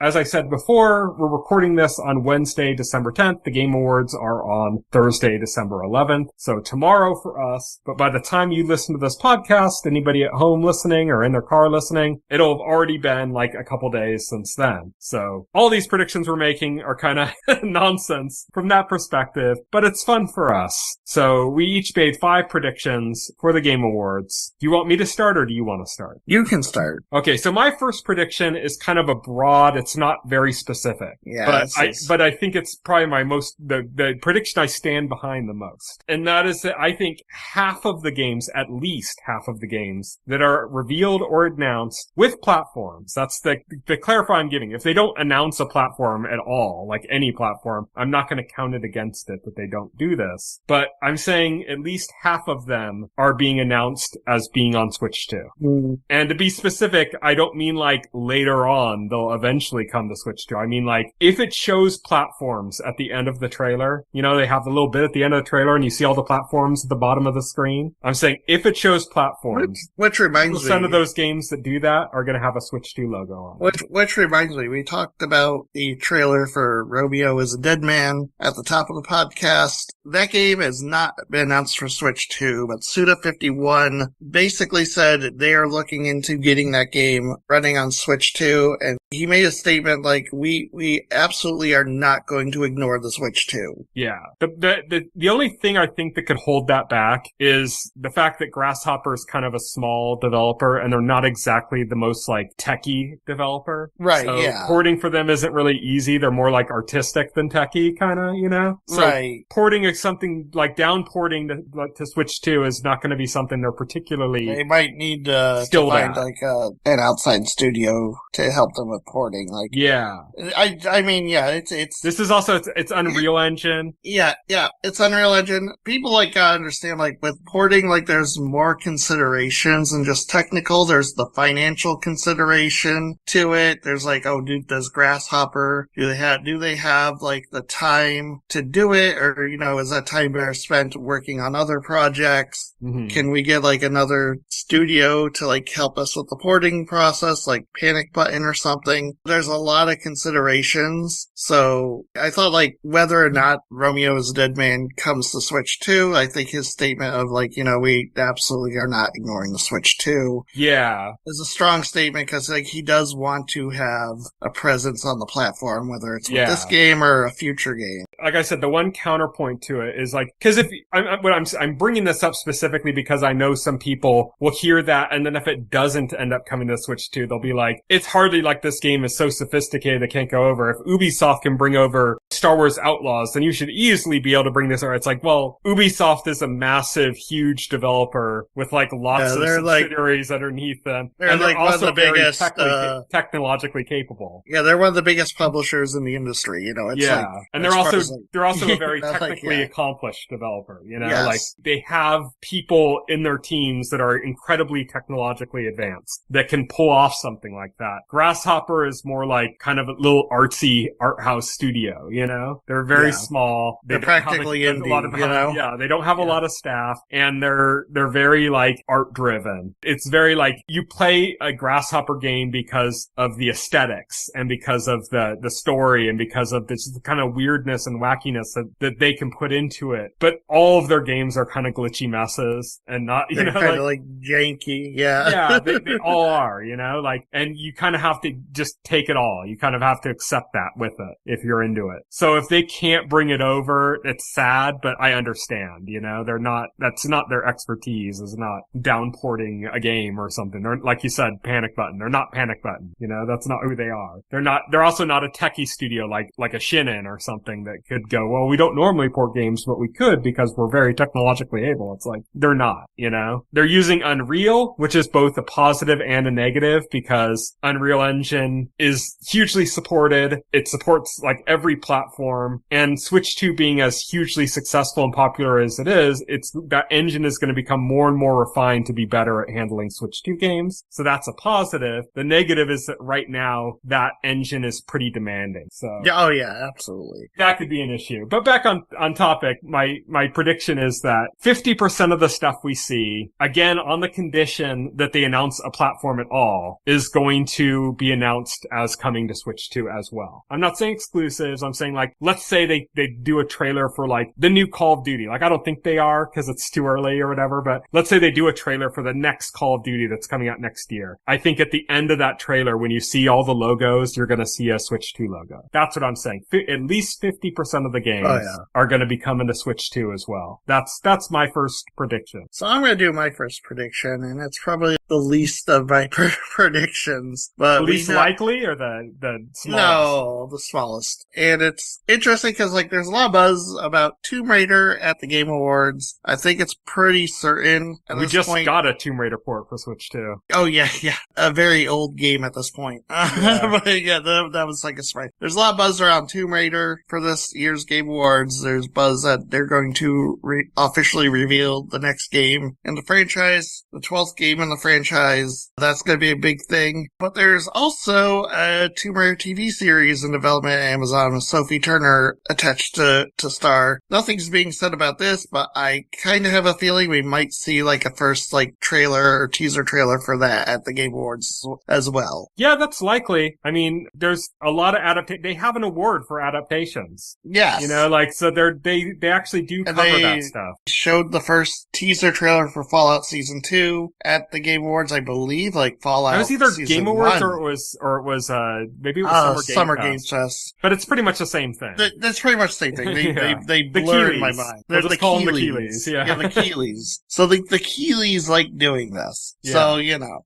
As I said before, we're recording this on Wednesday, December 10th. The Game Awards are on Thursday, December 11th. So tomorrow for us. But by the time you listen to this podcast, anybody at home listening or in their car listening, it'll have already been like a couple days since then. So all these predictions we're making are kind of nonsense from that perspective, but it's fun for us. So we each made 5 predictions for the Game Awards. Do you want me to start or do you want to start? You can start. Okay, so my first prediction is kind of a broad, it's not very specific. Yeah. But I think it's probably my the prediction I stand behind the most. And that is that I think at least half of the games that are revealed or announced with platforms, that's the clarify I'm giving. If they don't announce a platform at all, like any platform, I'm not going to count it against it that they don't do this. But I'm saying at least half of them are being announced as being on Switch 2. And to be specific, I don't mean like later on they'll eventually come to Switch 2. I mean, like, if it shows platforms at the end of the trailer, you know, they have a little bit at the end of the trailer and you see all the platforms at the bottom of the screen. I'm saying if it shows platforms, which reminds me, some of those games that do that are going to have a Switch 2 logo on it. Which reminds me, we talked about the trailer for Romeo is a Dead Man at the top of the podcast. That game has not been announced for Switch 2, but Suda51 basically said they are looking into getting that game running on Switch 2, and he made a statement like, we absolutely are not going to ignore the Switch 2. Yeah. The only thing I think that could hold that back is the fact that Grasshopper is kind of a small developer and they're not exactly the most like techie developer. Right, so yeah. Porting for them isn't really easy. They're more like artistic than techie kind of, you know? So right. Porting is something like downporting to Switch 2 is not going to be something they're particularly They might need to find like an outside studio to help them with porting. Like, yeah. I mean, yeah, it's this is also it's Unreal Engine. Yeah, it's Unreal Engine. People like gotta understand, like with porting, like there's more considerations than just technical. There's the financial consideration to it. There's like, oh, does Grasshopper do they have like the time to do it, or you know, is that time better spent working on other projects? Mm-hmm. Can we get like another studio to like help us with the porting process, like Panic Button or something? There's a lot of considerations. So I thought like whether or not Romeo is a Dead Man comes to Switch 2, I think his statement of like, we absolutely are not ignoring the Switch 2. Yeah. Is a strong statement because like he does want to have a presence on the platform, whether it's with this game or a future game. Like I said, the one counterpoint to it is like, because if I'm bringing this up specifically because I know some people will hear that, and then if it doesn't end up coming to Switch 2, they'll be like, it's hardly like this game is so sophisticated it can't go over. If Ubisoft can bring over Star Wars Outlaws, then you should easily be able to bring this over. It's like, well, Ubisoft is a massive, huge developer with like lots of subsidiaries underneath them, and they're also one of the biggest, technologically capable. Yeah, they're one of the biggest publishers in the industry. It's and they're also a very technically accomplished developer. Yes. Like they have people in their teams that are incredibly technologically advanced that can pull off something like that. Grasshopper is more like kind of a little artsy art house studio. They're very small. They're practically indie. They don't have a lot of staff, and they're very like art driven. It's very like you play a Grasshopper game because of the aesthetics and because of the story and because of this kind of weirdness and wackiness that they can put into it. But all of their games are kind of glitchy messes and not, they're kind of like janky. Yeah. They all are, like, and you kind of have to just take it all. You kind of have to accept that with it if you're into it. So if they can't bring it over, it's sad, but I understand, that's not their expertise, is not downporting a game or something. They're, like you said, Panic Button. They're not Panic Button. That's not who they are. They're also not a techie studio like a Shinin or something that could go, well, we don't normally port games, but we could because we're very technologically able. It's like, they're not, They're using Unreal, which is both a positive and a negative because Unreal Engine is hugely supported. It supports like every platform, and Switch 2 being as hugely successful and popular as it is, that engine is going to become more and more refined to be better at handling Switch 2 games. So that's a positive. The negative is that right now that engine is pretty demanding. So absolutely. That could be an issue. But back on topic, my prediction is that 50% of the stuff we see, again, on the condition that they announce a platform at all, is going to be announced as coming to Switch 2 as well. I'm not saying exclusives. I'm saying like, let's say they do a trailer for like the new Call of Duty. Like, I don't think they are because it's too early or whatever, but let's say they do a trailer for the next Call of Duty that's coming out next year. I think at the end of that trailer, when you see all the logos, you're going to see a Switch 2 logo. That's what I'm saying. At least 50% of the games are going to be coming to Switch 2 as well. That's my first prediction. So I'm going to do my first prediction, and it's probably the least of my predictions. But the least likely or the smallest? No, the smallest. And it's interesting because like there's a lot of buzz about Tomb Raider at the Game Awards. I think it's pretty certain at we this just point. Got a Tomb Raider port for Switch 2. Oh yeah. A very old game at this point. But that was like a surprise. There's a lot of buzz around Tomb Raider for this year's Game Awards. There's buzz that they're going to officially reveal the next game in the franchise, the 12th game in the franchise. That's going to be a big thing. But there's also a Tomb Raider TV series in development at Amazon with Sophie Turner attached to star. Nothing's being said about this, but I kind of have a feeling we might see like a first like trailer or teaser trailer for that at the Game Awards as well. Yeah, that's likely. I mean, there's a lot of they have an award for adaptations. Yes. So they actually do cover that stuff. Showed the first teaser trailer for Fallout Season 2 at the Game Awards, I believe, like Fallout. It was either Season Game Awards 1. or it was maybe it was Summer Game Fest. But it's pretty much the same thing. That's pretty much the same thing. They blurred my mind. They're the call Keeleys. them the Keeleys. Yeah, the Keeleys. So the Keeleys like doing this. Yeah. So,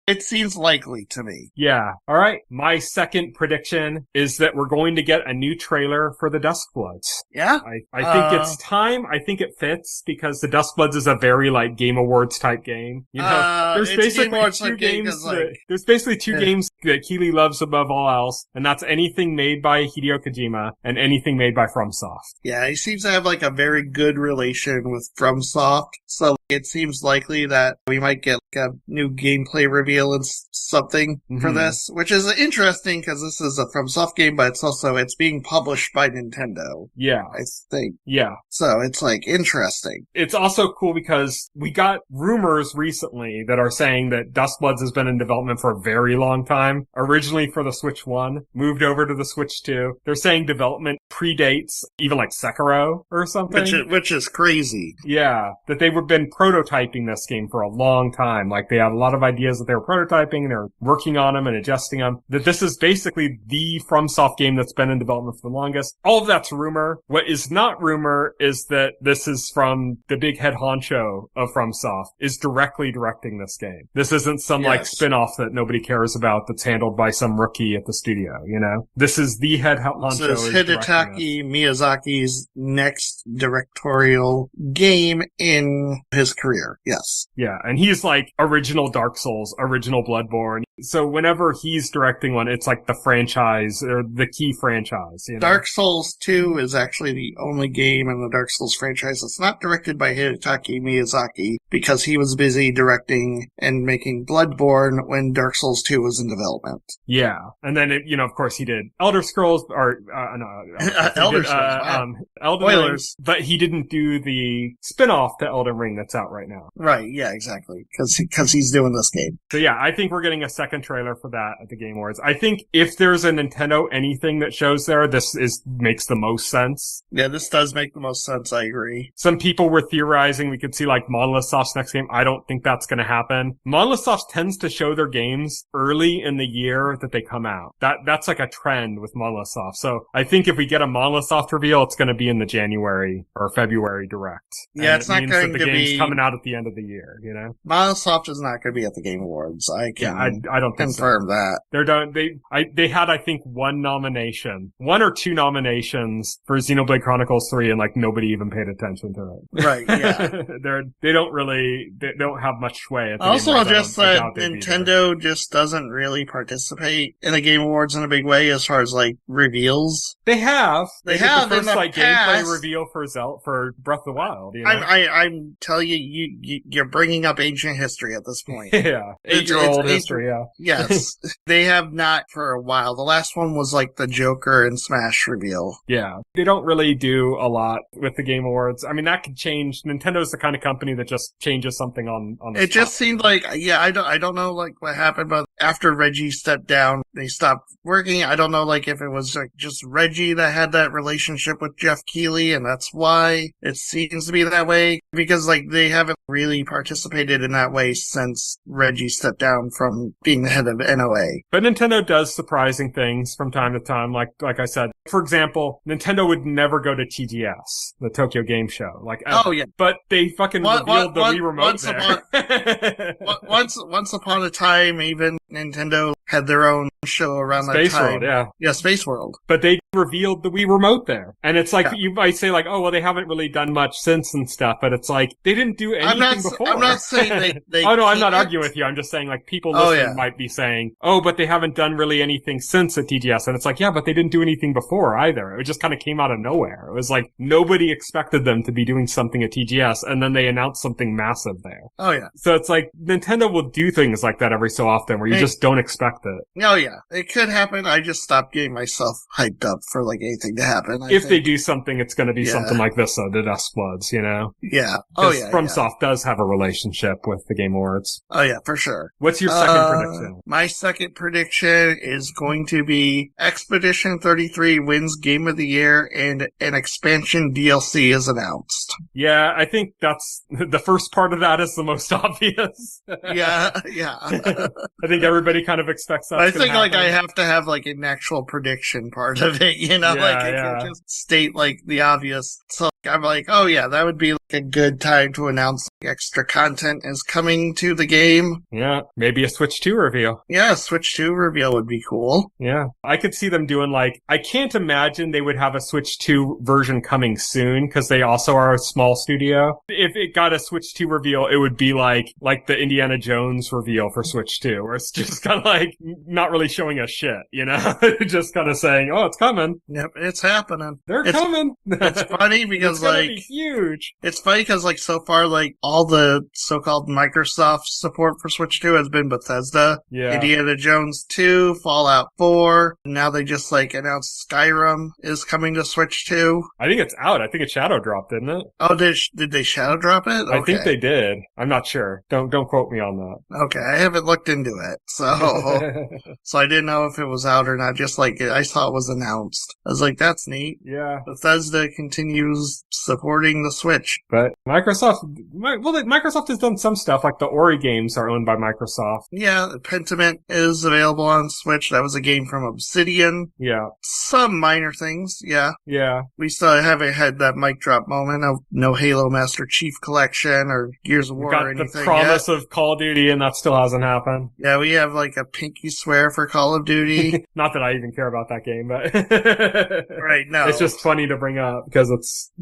it seems likely to me. Yeah. All right. My second prediction is that we're going to get a new trailer for the Duskbloods. Yeah? I think it's time. I think it fits because the Duskbloods is a very like Game Awards type game. There's basically two games. There's basically two games that Keeley loves above all else, and that's anything made by Hideo Kojima and anything made by FromSoft. Yeah, he seems to have like a very good relation with FromSoft, so it seems likely that we might get like a new gameplay reveal and something for this, which is interesting because this is a FromSoft game, but it's being published by Nintendo. Yeah. I think. Yeah. Yeah. So it's like interesting. It's also cool because we got rumors recently that are saying that Dustbloods has been in development for a very long time. Originally for the Switch 1, moved over to the Switch 2. They're saying development predates even like Sekiro or something. Which is crazy. Yeah, that they've been prototyping this game for a long time. Like they had a lot of ideas that they were prototyping and they're working on them and adjusting them. That this is basically the FromSoft game that's been in development for the longest. All of that's rumor. What is not rumor is that this is from the big head honcho of FromSoft is directly directing this game. This isn't some like spin-off that nobody cares about that's handled by some rookie at the studio, you know? This is the head honcho. This is Hidetaki Miyazaki's next directorial game in his career. Yes. Yeah, and he's like original Dark Souls, original Bloodborne. So whenever he's directing one, it's like the franchise or the key franchise. You know? Dark Souls 2 is actually the only game in the Dark Souls franchise that's not directed by Hidetaki Miyazaki because he was busy directing and making Bloodborne when Dark Souls 2 was in development. Yeah, and then of course he did Elder Scrolls or Elder Scrolls. Elden Ring, but he didn't do the spin-off to Elden Ring that's out right now. Right. Yeah. Exactly. Because he's doing this game. So yeah, I think we're getting a second trailer for that at the Game Awards. I think if there's a Nintendo anything that shows there, this makes the most sense. Yeah, this does make the most sense. I agree. Some people were theorizing we could see like Monolith Soft's next game. I don't think that's going to happen. Monolith Soft tends to show their games early in the year that they come out. That's like a trend with Monolith Soft. So I think if we get a Monolith Soft reveal, it's going to be in the January or February direct. Yeah, and it's not going to be coming out at the end of the year. You know, Monolith Soft is not going to be at the Game Awards. I don't confirm that. They had I think one or two nominations for Xenoblade Chronicles 3, and like nobody even paid attention to it. Right? Yeah. they don't have much sway. At the also, just that Nintendo just doesn't really participate in the Game Awards in a big way as far as like reveals. They have. They have the first in the like past. Gameplay reveal for Breath of the Wild. You know? I'm telling you're bringing up ancient history at this point. Yeah, 8-year-old history. Yeah. Yes, they have not for a while. The last one was like the Joker and Smash reveal. Yeah, they don't really do a lot with the Game Awards. I mean, that could change. Nintendo's the kind of company that just changes something on the It spot. just seemed like, I don't know like what happened, but after Reggie stepped down, they stopped working. I don't know like if it was like just Reggie that had that relationship with Jeff Keighley, and that's why it seems to be that way, because like they haven't really participated in that way since Reggie stepped down from being the head of NOA. But Nintendo does surprising things from time to time. Like I said, for example, Nintendo would never go to TGS, the Tokyo Game Show. Like, oh yeah, but they fucking revealed the Wii Remote there. Once upon a time, even Nintendo had their own show around Space that time. World, yeah. Yeah, Space World. But they revealed the Wii Remote there. And it's like, you might say like, oh, well, they haven't really done much since and stuff, but it's like, they didn't do anything before. I'm not saying they oh, no, I'm not arguing with you. I'm just saying like, people listening might be saying, oh, but they haven't done really anything since at TGS. And it's like, yeah, but they didn't do anything before either. It just kind of came out of nowhere. It was like, nobody expected them to be doing something at TGS, and then they announced something massive there. Oh, yeah. So it's like, Nintendo will do things like that every so often where you just don't expect it. Oh, yeah. It could happen. I just stopped getting myself hyped up for like anything to happen. If they do something, it's going to be something like this, though, the Dustbloods, you know? Yeah. Oh, yeah. FromSoft does have a relationship with the Game Awards. Oh, yeah, for sure. What's your second prediction? My second prediction is going to be Expedition 33 wins Game of the Year and an expansion DLC is announced. Yeah, I think that's the first part of that is the most obvious. Yeah. I think everybody kind of expects that. I think like I have to have like an actual prediction part of it, you know, like I can't just state like the obvious. So I'm like, oh yeah, that would be like a good time to announce like, extra content is coming to the game. Yeah, maybe a Switch 2 reveal. Yeah, a Switch 2 reveal would be cool. Yeah, I could see them doing like, I can't imagine they would have a Switch 2 version coming soon because they also are a small studio. If it got a Switch 2 reveal, it would be like the Indiana Jones reveal for Switch 2, where it's just kind of like not really showing us shit, you know? Just kind of saying, oh, it's coming. Yep, it's happening. They're coming. It's funny because because like be huge. It's funny because like so far like all the so-called Microsoft support for Switch 2 has been Bethesda. Yeah. Indiana Jones 2, Fallout 4. Now they just like announced Skyrim is coming to Switch 2. I think it's out. I think it shadow dropped, didn't it? Oh, did they shadow drop it? Okay. I think they did. I'm not sure. Don't quote me on that. Okay, I haven't looked into it, so so I didn't know if it was out or not. Just like I saw it was announced. I was like, that's neat. Yeah. Bethesda continues supporting the Switch. But Microsoft has done some stuff, like the Ori games are owned by Microsoft. Yeah, Pentiment is available on Switch. That was a game from Obsidian. Yeah. Some minor things, yeah. Yeah. We still haven't had that mic drop moment of no Halo Master Chief Collection or Gears of War or anything. The promise of Call of Duty, and that still hasn't happened. Yeah, we have like a pinky swear for Call of Duty. Not that I even care about that game, but right, no. It's just funny to bring up because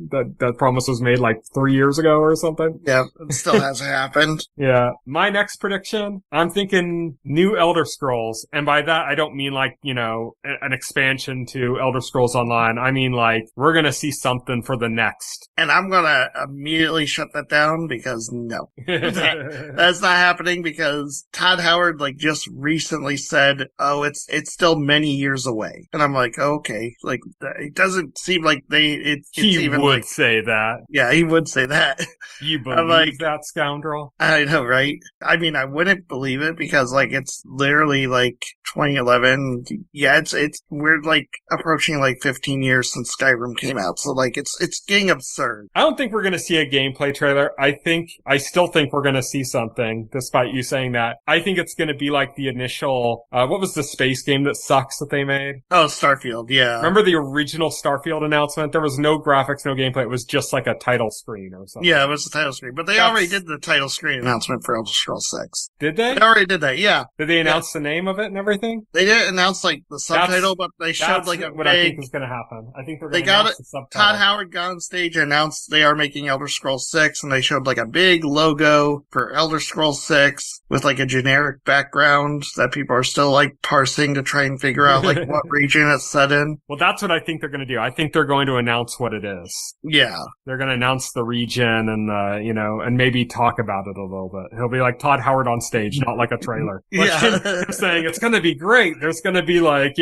that promise was made like 3 years ago or something. Yeah, it still hasn't happened. Yeah. My next prediction, I'm thinking new Elder Scrolls. And by that, I don't mean like, an expansion to Elder Scrolls Online. I mean like, we're gonna see something for the next. And I'm gonna immediately shut that down because no. That's not happening because Todd Howard like just recently said, oh, it's still many years away. And I'm like, okay, like it doesn't seem like he would like, say that. Yeah, he would say that. You believe that scoundrel? I know, right? I mean, I wouldn't believe it because like it's literally like 2011. Yeah, we're like approaching like 15 years since Skyrim came out. So like it's getting absurd. I don't think we're going to see a gameplay trailer. I still think we're going to see something despite you saying that. I think it's going to be like the initial, what was the space game that sucks that they made? Oh, Starfield. Yeah. Remember the original Starfield announcement? There was no graphics, no gameplay. It was just like a title screen or something. Yeah, it was the title screen. But they already did the title screen announcement for Elder Scrolls 6. Did they? They already did that, yeah. Did they announce the name of it and everything? They didn't announce like the subtitle, but they showed like what I think is going to happen. I think they're going to announce the subtitle. Todd Howard got on stage and announced they are making Elder Scrolls 6, and they showed like a big logo for Elder Scrolls 6 with like a generic background that people are still like parsing to try and figure out like what region it's set in. Well, that's what I think they're going to do. I think they're going to announce what it is. Yeah. They're going to announce the region and, and maybe talk about it a little bit. He'll be like Todd Howard on stage, not like a trailer. Like him saying it's going to be great. There's going to be like,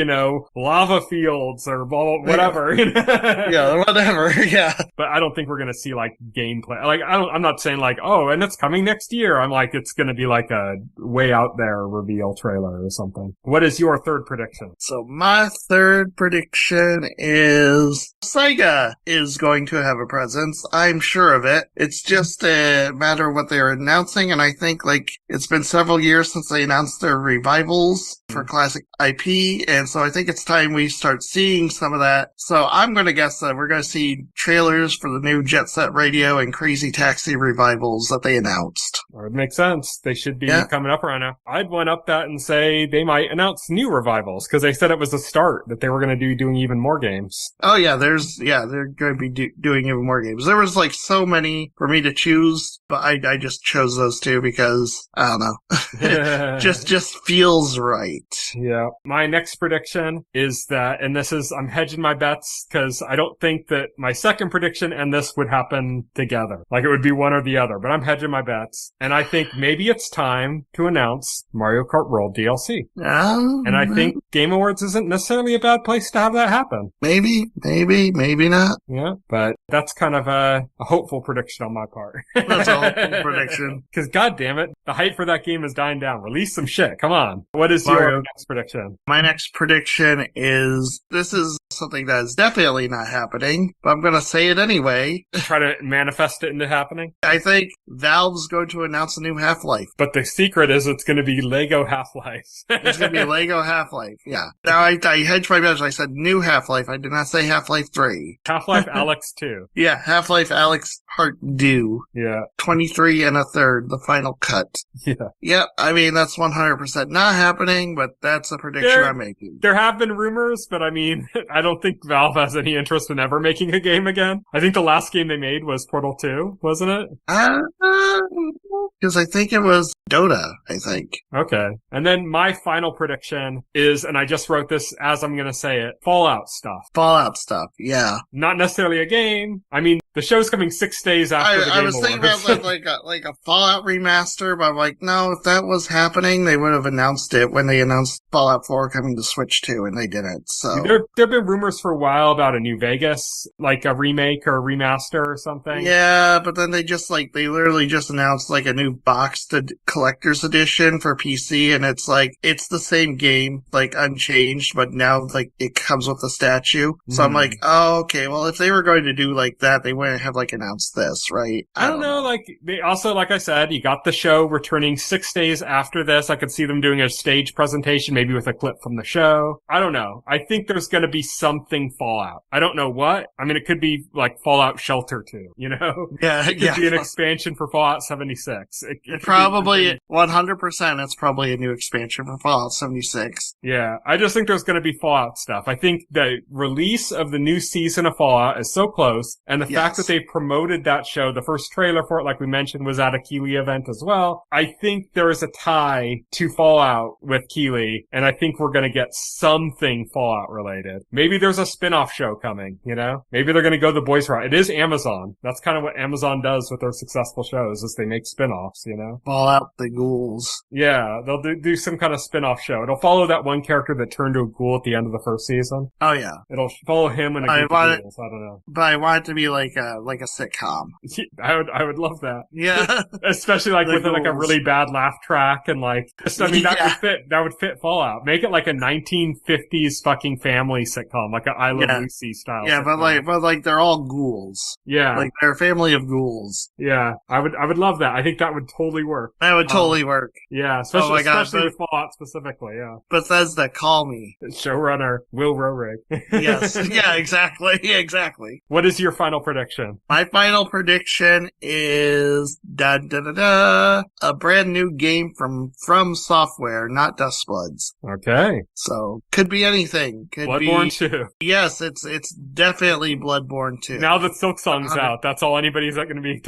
lava fields or whatever. Yeah, whatever. Yeah. But I don't think we're going to see like gameplay. Like, I'm not saying like, oh, and it's coming next year. I'm like, it's going to be like a way out there reveal trailer or something. What is your third prediction? So my third prediction is Sega is going to have a presence. I'm sure of it. It's just a matter of what they're announcing. And I think like it's been several years since they announced their revivals for classic IP. And so I think it's time we start seeing some of that. So I'm going to guess that we're going to see trailers for the new Jet Set Radio and Crazy Taxi revivals that they announced. It makes sense. They should be coming up around now. I'd one up that and say they might announce new revivals because they said it was a start that they were going to be doing even more games. Oh yeah, they're going to be doing even more games. There was like so many for me to choose, but I just chose those two because I don't know, just feels right. Yeah. My next prediction is that, and I'm hedging my bets because I don't think that my second prediction and this would happen together. Like it would be one or the other, but I'm hedging my bets. And I think maybe it's time to announce Mario Kart World DLC. And I think Game Awards isn't necessarily a bad place to have that happen. Maybe not. Yeah, but that's kind of a hopeful prediction on my part. That's a hopeful prediction. Because god damn it, the hype for that game is dying down. Release some shit. Come on. What is your next prediction? My next prediction is, this is something that is definitely not happening, but I'm going to say it anyway. Try to manifest it into happening? I think Valve's going to announce a new Half-Life. But the secret is it's going to be Lego Half-Life. It's going to be Lego Half-Life, yeah. Now, I hedged my bets. I said new Half-Life. I did not say Half-Life 3. Half-Life Alyx 2. Yeah, Half-Life Alyx Part 2. Yeah. 23 and a third, the final cut. Yeah. Yep, I mean, that's 100% not happening, but that's a prediction I'm making. There have been rumors, but I mean, I don't think Valve has any interest in ever making a game again. I think the last game they made was Portal 2, wasn't it? Because I think it was Dota, I think. Okay. And then my final prediction is, and I just wrote this as I'm going to say it, Fallout stuff. Fallout stuff, yeah. Not necessarily a game. I mean, the show's coming 6 days after the game I was thinking awards. about like a Fallout remaster, but I'm like, no, if that was happening, they would have announced it when they announced Fallout 4 coming to Switch 2, and they didn't, so. There have been rumors for a while about a New Vegas, like a remake or a remaster or something. Yeah, but then they literally just announced like a new boxed collector's edition for PC, and it's like, it's the same game, like unchanged, but now like it comes with a statue. So I'm like, oh, okay, well if they were going to do like that, they wouldn't have like announced this, right? I don't know, like, they also, like I said, you got the show returning 6 days after this. I could see them doing a stage presentation, maybe with a clip from the show. I don't know. I think there's gonna be something Fallout. I don't know what. I mean, it could be like Fallout Shelter 2, you know? Yeah, It could be an expansion for Fallout 76. It Probably 100%. It's probably a new expansion for Fallout 76. Yeah, I just think there's going to be Fallout stuff. I think the release of the new season of Fallout is so close, and the fact that they've promoted that show, the first trailer for it, like we mentioned, was at a Keighley event as well. I think there is a tie to Fallout with Keighley, and I think we're going to get something Fallout related. Maybe there's a spin-off show coming, you know? Maybe they're going to go the boys route. It is Amazon. That's kind of what Amazon does with their successful shows, is they make spin-offs, you know? Fallout the ghouls. Yeah, they'll do some kind of spin-off show. It'll follow that one character that turned to a ghoul at the end of the first season. Oh yeah. It'll follow him and a group of ghouls. I don't know. But I want it to be like a sitcom. I would love that. Yeah. Especially like with like a really bad laugh track and like, just, I mean, that would fit Fallout. Make it like a 1950s fucking family sitcom, like an I Love Lucy style. Yeah, sitcom. but like they're all ghouls. Yeah. Like they're a family of ghouls. Yeah. I would love that. I think that would totally work. That would totally work. Yeah, especially with Fallout specifically, yeah. Bethesda, call me. Showrunner, Will Rohrig. Yes, yeah, exactly, exactly. What is your final prediction? My final prediction is a brand new game from Software, not Dust Bloods. Okay. So, could be anything. Could Bloodborne 2. Yes, it's definitely Bloodborne 2. Now that Silksong's out, that's all anybody's going to be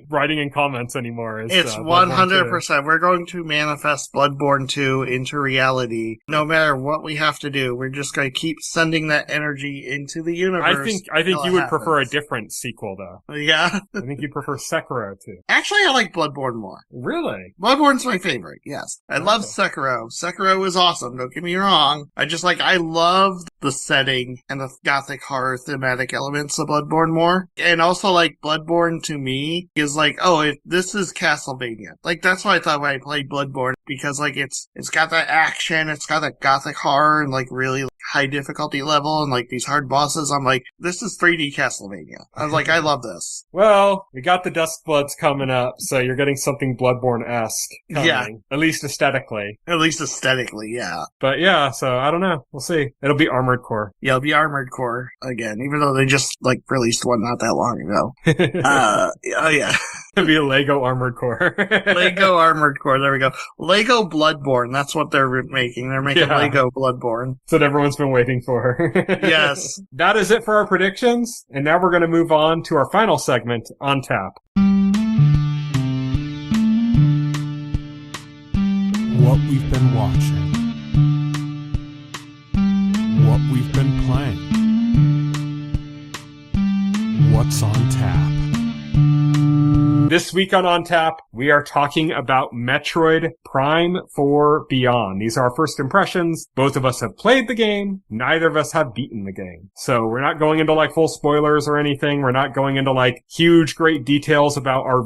writing in comments anymore. It's 100%. We're going to manifest Bloodborne 2 into reality. No matter what we have to do, we're just going to keep sending that energy into the universe. I think you would prefer a different sequel, though. Yeah. I think you'd prefer Sekiro, too. Actually, I like Bloodborne more. Really? Bloodborne's my favorite, yes. I love Sekiro. Sekiro is awesome, don't get me wrong. I love the setting and the gothic horror thematic elements of Bloodborne more. And also, like, Bloodborne to me is like, this is Castlevania. Like, that's what I thought when I played Bloodborne, because, like, it's got that action, it's got that gothic horror, and, like, really high difficulty level, and, like, these hard bosses. I'm like, this is 3D Castlevania. I was like, I love this. Well, we got the Dust Bloods coming up, so you're getting something Bloodborne-esque coming. Yeah. At least aesthetically. Yeah. But yeah, so I don't know. We'll see. It'll be Armored Core. Yeah, it'll be Armored Core again, even though they just, like, released one not that long ago. Oh yeah. It'll be a Lego Armored Core. Lego Armored Core, there we go. Lego Bloodborne, that's what they're making. They're making Lego Bloodborne. That's what everyone's been waiting for. Yes. That is it for our predictions, and now we're going to move on to our final segment, On Tap. What we've been watching. What we've been playing. What's on tap. This week on Tap, we are talking about Metroid Prime 4 Beyond. These are our first impressions. Both of us have played the game. Neither of us have beaten the game. So we're not going into like full spoilers or anything. We're not going into like huge, great details about our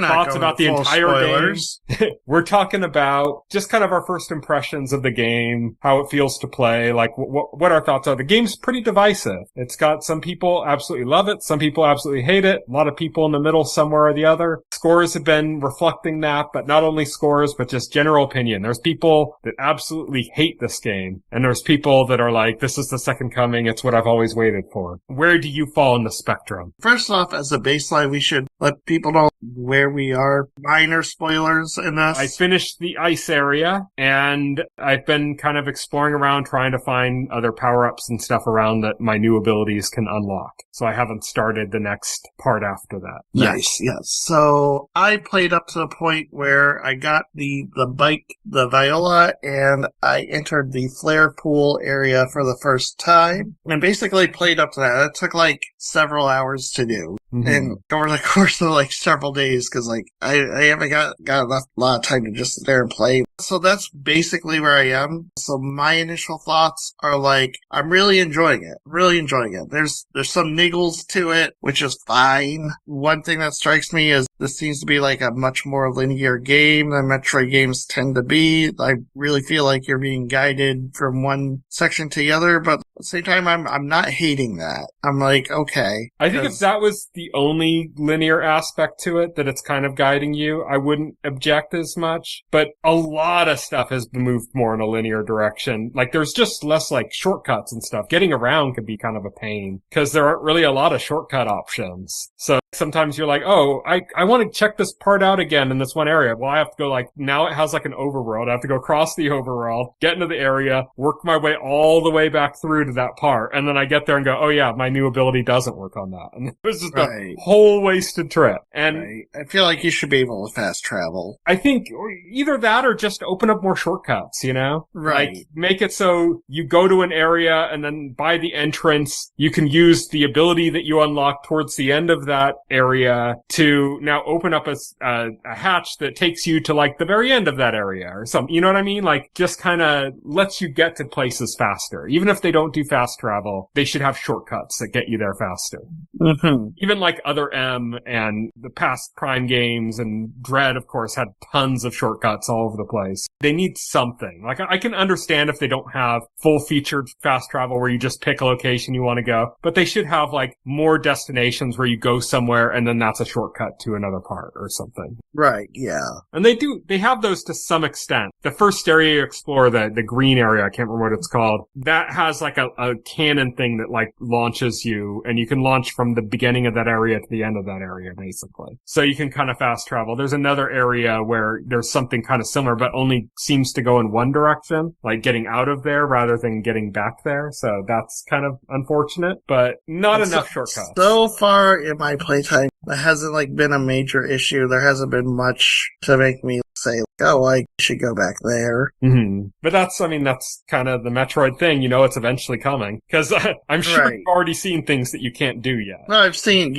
thoughts about the entire game. We're talking about just kind of our first impressions of the game, how it feels to play, like what our thoughts are. The game's pretty divisive. It's got some people absolutely love it. Some people absolutely hate it. A lot of people in the middle somewhere or the other. Scores have been reflecting that, but not only scores, but just general opinion. There's people that absolutely hate this game, and there's people that are like, this is the second coming, it's what I've always waited for. Where do you fall in the spectrum? First off, as a baseline, we should let people know where we are? Minor spoilers in this. I finished the ice area, and I've been kind of exploring around trying to find other power-ups and stuff around that my new abilities can unlock. So I haven't started the next part after that. Nice, yes. So I played up to the point where I got the bike, the Viola, and I entered the flare pool area for the first time, and basically played up to that. It took like several hours to do. Mm-hmm. And over the course of like several days, because like I haven't got enough lot of time to just sit there and play. So that's basically where I am. So my initial thoughts are like, I'm really enjoying it. Really enjoying it. There's some niggles to it, which is fine. One thing that strikes me is this seems to be like a much more linear game than Metroid games tend to be. I really feel like you're being guided from one section to the other, but at the same time, I'm not hating that. I'm like, okay. I think if that was the only linear aspect to it, that it's kind of guiding you, I wouldn't object as much. But a lot of stuff has moved more in a linear direction. Like, there's just less, like, shortcuts and stuff. Getting around can be kind of a pain, because there aren't really a lot of shortcut options. So sometimes you're like, oh, I want to check this part out again in this one area. Well, I have to go, like, now it has, like, an overworld. I have to go across the overworld, get into the area, work my way all the way back through to that part, and then I get there and go, oh yeah, my new ability doesn't work on that. And it was just a whole wasted trip. And I feel like you should be able to fast travel. I think either that or just open up more shortcuts, you know? Right. Like, make it so you go to an area and then by the entrance, you can use the ability that you unlock towards the end of that area to now open up a hatch that takes you to, like, the very end of that area or something. You know what I mean? Like, just kind of lets you get to places faster. Even if they don't do fast travel, they should have shortcuts that get you there faster. Mm-hmm. Even like Other M and the past Prime games and Dread, of course, had tons of shortcuts all over the place. They need something. Like, I can understand if they don't have full-featured fast travel where you just pick a location you want to go, but they should have, like, more destinations where you go somewhere and then that's a shortcut to another part or something. Right, yeah. And they have those to some extent. The first area you explore, the green area, I can't remember what it's called, that has like a cannon thing that like launches you, and you can launch from the beginning of that area to the end of that area, basically. So you can kind of fast travel. There's another area where there's something kind of similar, but only seems to go in one direction, like getting out of there rather than getting back there. So that's kind of unfortunate, but not enough shortcuts. So far in my playtime, there hasn't like been a major issue. There hasn't been much to make me say, oh, I should go back there. Mm-hmm. But that's kind of the Metroid thing. You know, it's eventually coming. Because I'm sure you've already seen things that you can't do yet. No, I've seen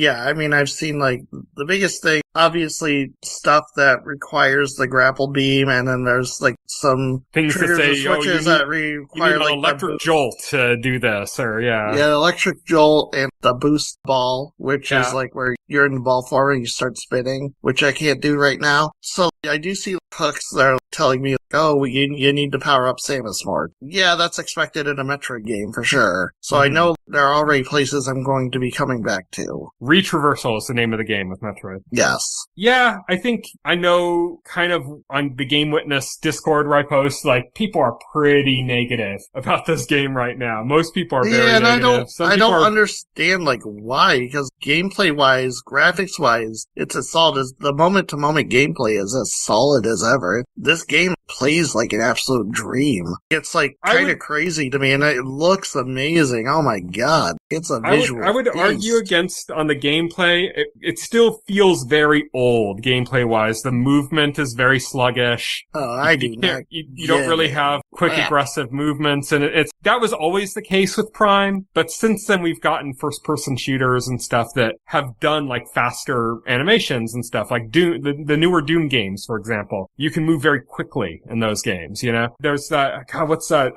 like the biggest thing, obviously stuff that requires the grapple beam, and then there's like some things to say, switches that require like an electric jolt to do this, or yeah, electric jolt and the boost ball, which is like where you're in the ball form and you start spinning, which I can't do right now. So I do see hooks that are telling me, oh, you need to power up Samus more. Yeah, that's expected in a Metroid game for sure. So I know there are already places I'm going to be coming back to. Retraversal is the name of the game with Metroid. Yes. Yeah, I think I know kind of on the Game Witness Discord where I post, like, people are pretty negative about this game right now. Most people are very negative. I don't understand, like, why, because gameplay-wise, graphics-wise, it's as solid as, the moment-to-moment gameplay is as solid as ever. This game plays like an absolute dream. It's like kind of crazy to me, and it looks amazing. Oh my god, it's a visual. I would argue against on the gameplay. It still feels very old gameplay wise. The movement is very sluggish. Oh, you don't really have quick aggressive movements, and that was always the case with Prime. But since then, we've gotten first person shooters and stuff that have done like faster animations and stuff, like Doom, the newer Doom games, for example. You can move very quickly in those games, you know? There's that, what's that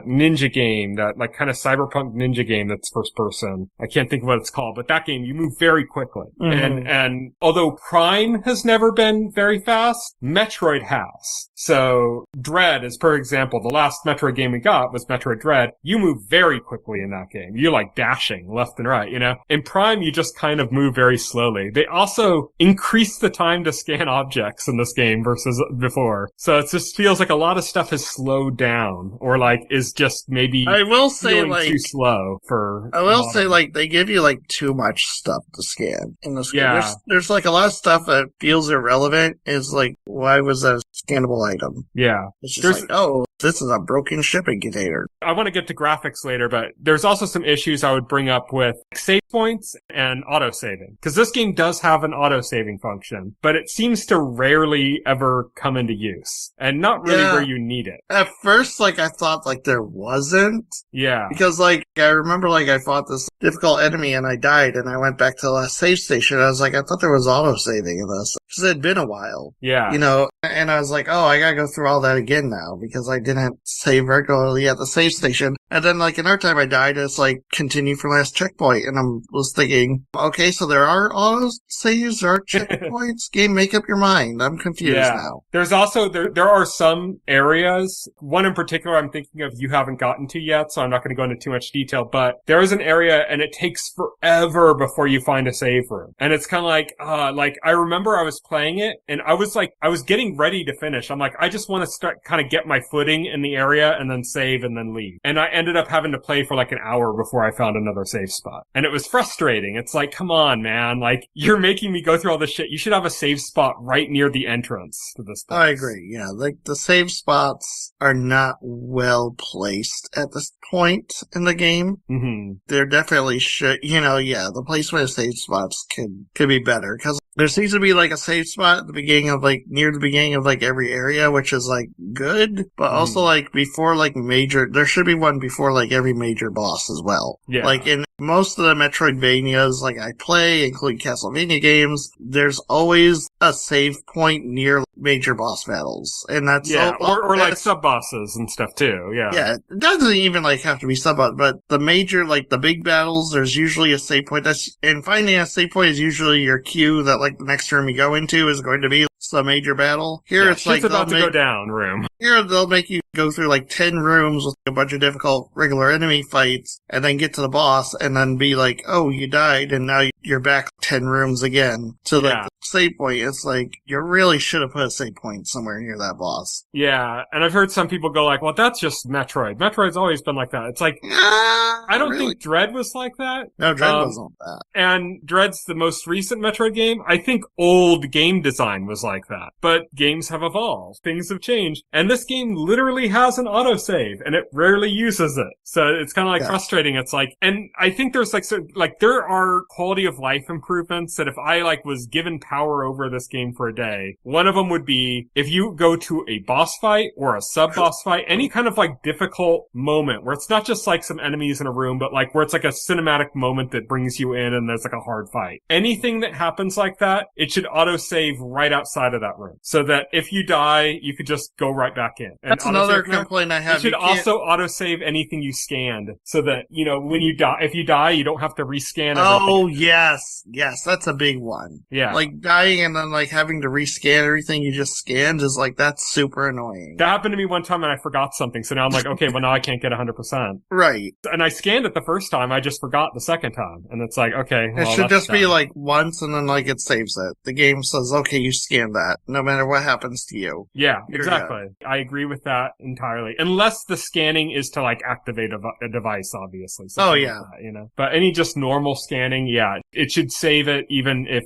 ninja game, that like kind of cyberpunk ninja game that's first person. I can't think of what it's called, but that game, you move very quickly. Mm-hmm. And although Prime has never been very fast, Metroid has. So Dread is, for example, example, the last Metroid game we got was Metroid Dread. You move very quickly in that game. You're like dashing left and right, you know? In Prime, you just kind of move very slowly. They also increase the time to scan objects in this game versus before. So it just feels like a lot of stuff has slowed down, or like is just maybe I will say like too slow for. I will say like they give you like too much stuff to scan in this game. Yeah. There's like a lot of stuff that feels irrelevant. Is like, why was that a scannable item? Yeah. It's just like, oh, this is a broken shipping container. I want to get to graphics later, but there's also some issues I would bring up with save points and auto-saving. Because this game does have an auto-saving function, but it seems to rarely ever come into use. And not really where you need it. At first, like, I thought, like, there wasn't. Yeah. Because, like, I remember, like, I fought this difficult enemy and I died, and I went back to the last save station. I was like, I thought there was auto-saving in this. Because it had been a while. Yeah. You know, and I was like, oh, I gotta go through all that again now, because I didn't save regularly at the save station. And then, like, another time I died, it's like, continue from last checkpoint. And I was thinking, okay, so there are auto saves, there are checkpoints? Game, make up your mind. I'm confused now. There's also, there are some areas, one in particular I'm thinking of you haven't gotten to yet, so I'm not going to go into too much detail, but there is an area and it takes forever before you find a save room. And it's kind of like, I remember I was playing it and I was getting ready to finish. I'm like, I just want to start, kind of get my footing in the area and then save and then leave. And I ended up having to play for like an hour before I found another save spot. And it was frustrating. It's like, come on, man. Like, you're making me go through all this shit. You should have a save spot right near the entrance to this place. I agree. Yeah. Like, the save spots are not well placed at this point in the game. Mm-hmm. There definitely should, the placement of save spots could be better. Because there seems to be like a save spot at the beginning of like, near the beginning of like every area, which is like good, but also like before like there should be one before like every major boss as well. Yeah. Like in most of the Metroidvanias like I play, including Castlevania games, there's always a save point near major boss battles. And that's, or like sub-bosses and stuff too. Yeah. Yeah. It doesn't even like have to be sub-boss, but the major, like the big battles, there's usually a save point. And finding a save point is usually your cue that like the next room you go into is going to be some major battle. Here it's like about to go down room. Here they'll make you go through like 10 rooms with a bunch of difficult regular enemy fights and then get to the boss and then be like, oh, you died and now you're back 10 rooms again to like the save point. It's like, you really should have put a save point somewhere near that boss. Yeah, and I've heard some people go like, well, that's just Metroid. Metroid's always been like that. It's like, I don't think Dread was like that. No, Dread wasn't that. And Dread's the most recent Metroid game. I think old game design was like that. But games have evolved. Things have changed. And this game literally has an autosave, and it rarely uses it. So it's kind of like frustrating. It's like, and I think there's like there are quality of life improvements that if I like was given power over this game for a day, one of them would be if you go to a boss fight or a sub-boss fight, any kind of like difficult moment where it's not just like some enemies in a room, but like where it's like a cinematic moment that brings you in and there's like a hard fight. Anything that happens like that, it should autosave right outside of that room. So that if you die, you could just go right back in. And that's another complaint I have. It should also autosave anything you scanned so that, when you die, if you die, you don't have to rescan everything. Oh, yes. Yes, that's a big one. Yeah. Like dying and then like having to rescan everything you just scanned is like, that's super annoying. That happened to me one time and I forgot something. So now I'm like, okay, well now I can't get 100%. Right. And I scanned it the first time. I just forgot the second time. And it's like, okay. Well, it should just be like once and then like it saves it. The game says, okay, you scanned that no matter what happens to you. Yeah, exactly. I agree with that entirely. Unless the scanning is to like activate a device, obviously. Oh yeah. Like that, But any just normal scanning, it should save it even if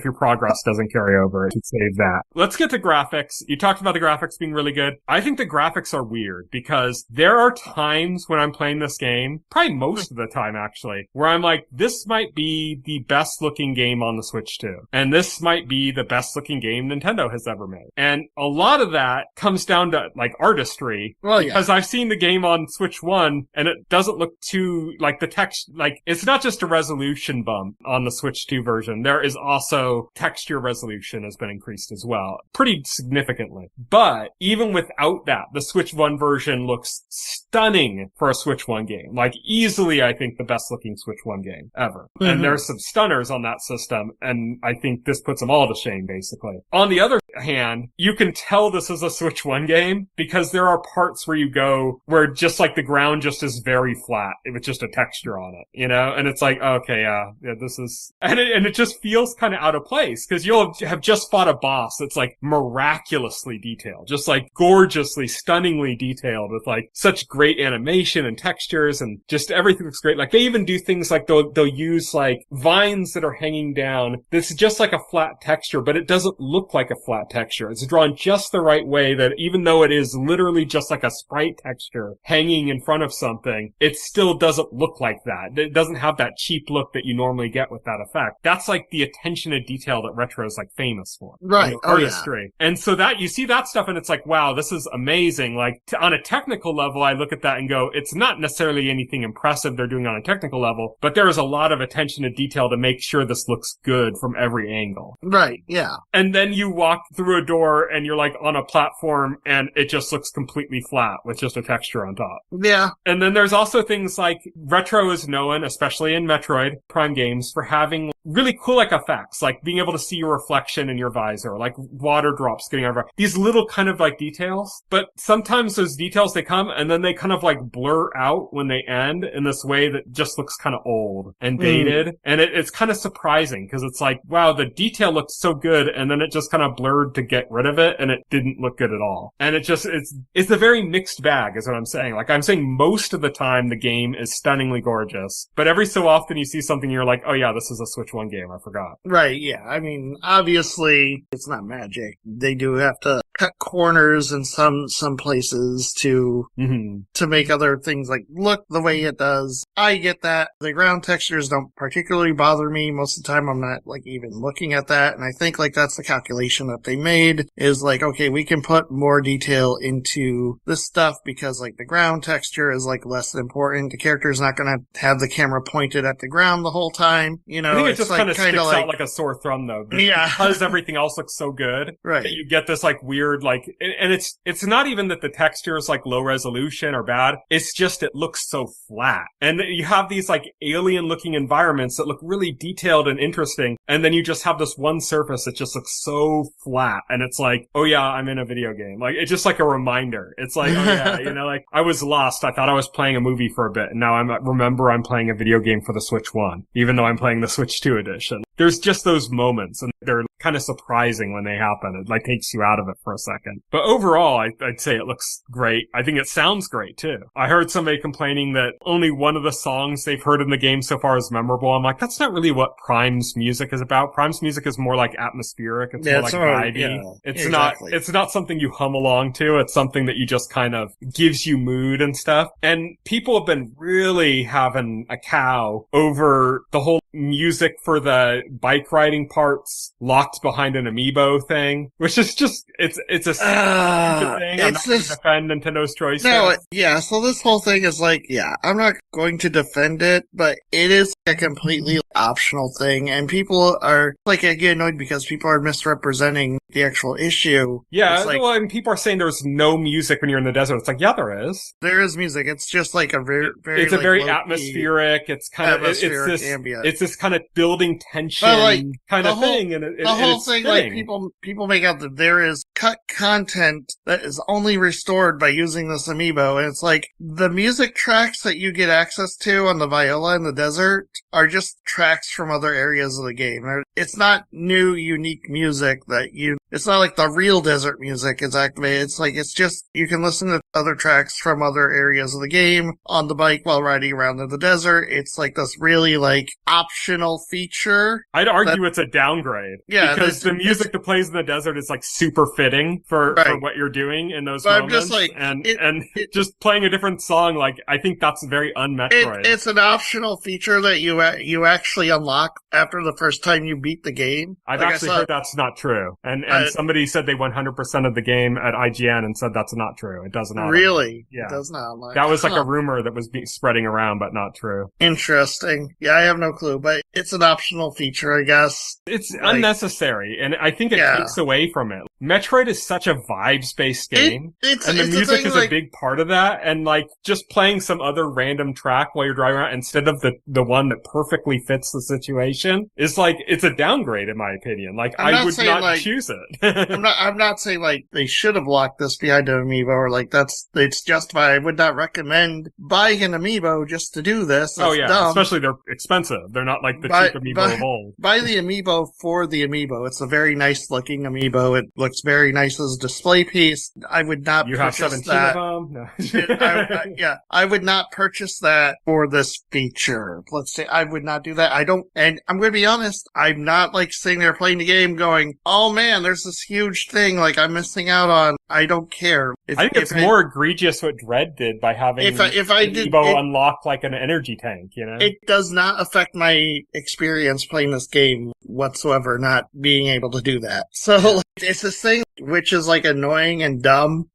your progress doesn't carry over, it should save that. Let's get to graphics. You talked about the graphics being really good. I think the graphics are weird because there are times when I'm playing this game, probably most of the time actually, where I'm like, this might be the best looking game on the Switch 2. And this might be the best looking game Nintendo has ever made. And a lot of that comes down to like artistry. Well, yeah. Because I've seen the game on Switch 1 and it doesn't look too, like the text, like it's not just a resolution bump on the Switch 2 version. There is also texture resolution has been increased as well. Pretty significantly. But even without that, the Switch 1 version looks stunning for a Switch 1 game. Like easily, I think the best looking Switch 1 game ever. Mm-hmm. And there's some stunners on that system. And I think this puts them all to shame, basically. basically. On the other hand, you can tell this is a Switch 1 game because there are parts where you go where just like the ground just is very flat with just a texture on it, and it's like, okay, yeah, this is, and it just feels kind of out of place because you'll have just fought a boss that's like miraculously detailed, just like gorgeously, stunningly detailed with like such great animation and textures and just everything looks great. Like they even do things like they'll use like vines that are hanging down. This is just like a flat texture, but it doesn't look like a flat texture. It's drawn just the right way that even though it is literally just like a sprite texture hanging in front of something, it still doesn't look like that. It doesn't have that cheap look that you normally get with that effect. That's like the attention to detail that retro is like famous for. Right. Artistry. Yeah. And so that you see that stuff and it's like, wow, this is amazing. Like on a technical level, I look at that and go, it's not necessarily anything impressive they're doing on a technical level, but there is a lot of attention to detail to make sure this looks good from every angle. Right. Yeah. And then you walk through a door and you're like on a platform and it just looks completely flat with just a texture on top. Yeah. And then there's also things like retro is known, especially in Metroid Prime games, for having really cool like effects, like being able to see your reflection in your visor, like water drops getting over. These little kind of like details, but sometimes those details they come and then they kind of like blur out when they end in this way that just looks kind of old and dated. And it's kind of surprising because it's like, wow, the detail looks so good and then it just kind of blurred to get rid of it and it didn't look good at all. And it's a very mixed bag is what I'm saying. Like I'm saying most of the time the game is stunningly gorgeous, but every so often you see something you're like, oh yeah, this is a Switch 1 game. I forgot. Right. Yeah. I mean, obviously it's not magic. They do have to cut corners in some places to make other things like look the way it does. I get that. The ground textures don't particularly bother me. Most of the time I'm not like even looking at that. And I think like that's the calculation that they made is like, okay, we can put more detail into this stuff because like the ground texture is like less important. The character's not going to have the camera pointed at the ground the whole time. You know, I think it it's just like, kind of sticks like, out like a sore thumb though. Yeah. Because everything else looks so good. Right. That you get this like weird, like, and it's not even that the texture is like low resolution or bad. It's just it looks so flat. And you have these like alien looking environments that look really detailed and interesting. And then you just have this one surface that just looks so flat. And it's like, oh yeah, I'm in a video game. Like, it's just like a reminder. It's like, oh yeah, like I was lost. I thought I was playing a movie for a bit. And now I'm playing a video game for the Switch 1, even though I'm playing the Switch 2 edition. There's just those moments and they're kind of surprising when they happen. It like takes you out of it for a second. But overall, I'd say it looks great. I think it sounds great too. I heard somebody complaining that only one of the songs they've heard in the game so far is memorable. I'm like, that's not really what Prime's music is about. Prime's music is more like atmospheric. It's more like vibey. Yeah, It's not something you hum along to. It's something that you just kind of gives you mood and stuff. And people have been really having a cow over the whole music for the bike riding parts locked behind an amiibo thing, which is just, it's a stupid thing. I'm not going to defend Nintendo's choice. No, yeah, so this whole thing is like, yeah, I'm not going to defend it, but it is a completely optional thing, and people are, like, I get annoyed because people are misrepresenting the actual issue. Yeah, like, well, and people are saying there's no music when you're in the desert. It's like, yeah, there is. There is music. It's just like a very, it's like, a very atmospheric, it's kind of, it's this, ambient. It's this kind of building tension like, kind of thing. And the whole thing, like, people make out that there is cut content that is only restored by using this amiibo, and it's like, the music tracks that you get access to on the viola in the desert are just tracks from other areas of the game. It's not new, unique music it's not like the real desert music is activated. It's like, it's just, you can listen to other tracks from other areas of the game on the bike while riding around in the desert. It's like this really like optional feature. I'd argue it's a downgrade. Yeah. Because the music that plays in the desert is like super fitting for what you're doing in those moments. I'm just like, and just playing a different song, like, I think that's very un-Metroid. It's an optional feature that you actually unlock after the first time you beat the game. I've actually heard that's not true. And somebody said they 100% of the game at IGN and said that's not true. It does not. Really? Yeah. It does not unlock. That was like a rumor that was spreading around, but not true. Interesting. Yeah, I have no clue, but it's an optional feature, I guess. It's unnecessary, and I think it takes away from it. Metroid is such a vibes-based game, and the music is a big part of that, and like just playing some other random track while you're driving around instead of the one that perfectly fits the situation is like, it's a downgrade in my opinion. Like, I would not choose it. I'm not saying like they should have locked this behind an amiibo or like it's justified. I would not recommend buying an amiibo just to do this. That's dumb. Especially they're expensive. They're not like the cheap amiibo of old. Buy the amiibo for the amiibo. It's a very nice looking amiibo. It looks very nice as a display piece. I would not purchase that. Of them? No. I would not purchase that for this feature. Let's say I would not do that. And I'm going to be honest, I'm not like sitting there playing the game going, oh man, there's this huge thing like I'm missing out on. I don't care. I think it's more egregious what Dread did by having amiibo unlock like an energy tank, you know? It does not affect my experience playing this game whatsoever, not being able to do that. So it's this thing which is like annoying and dumb,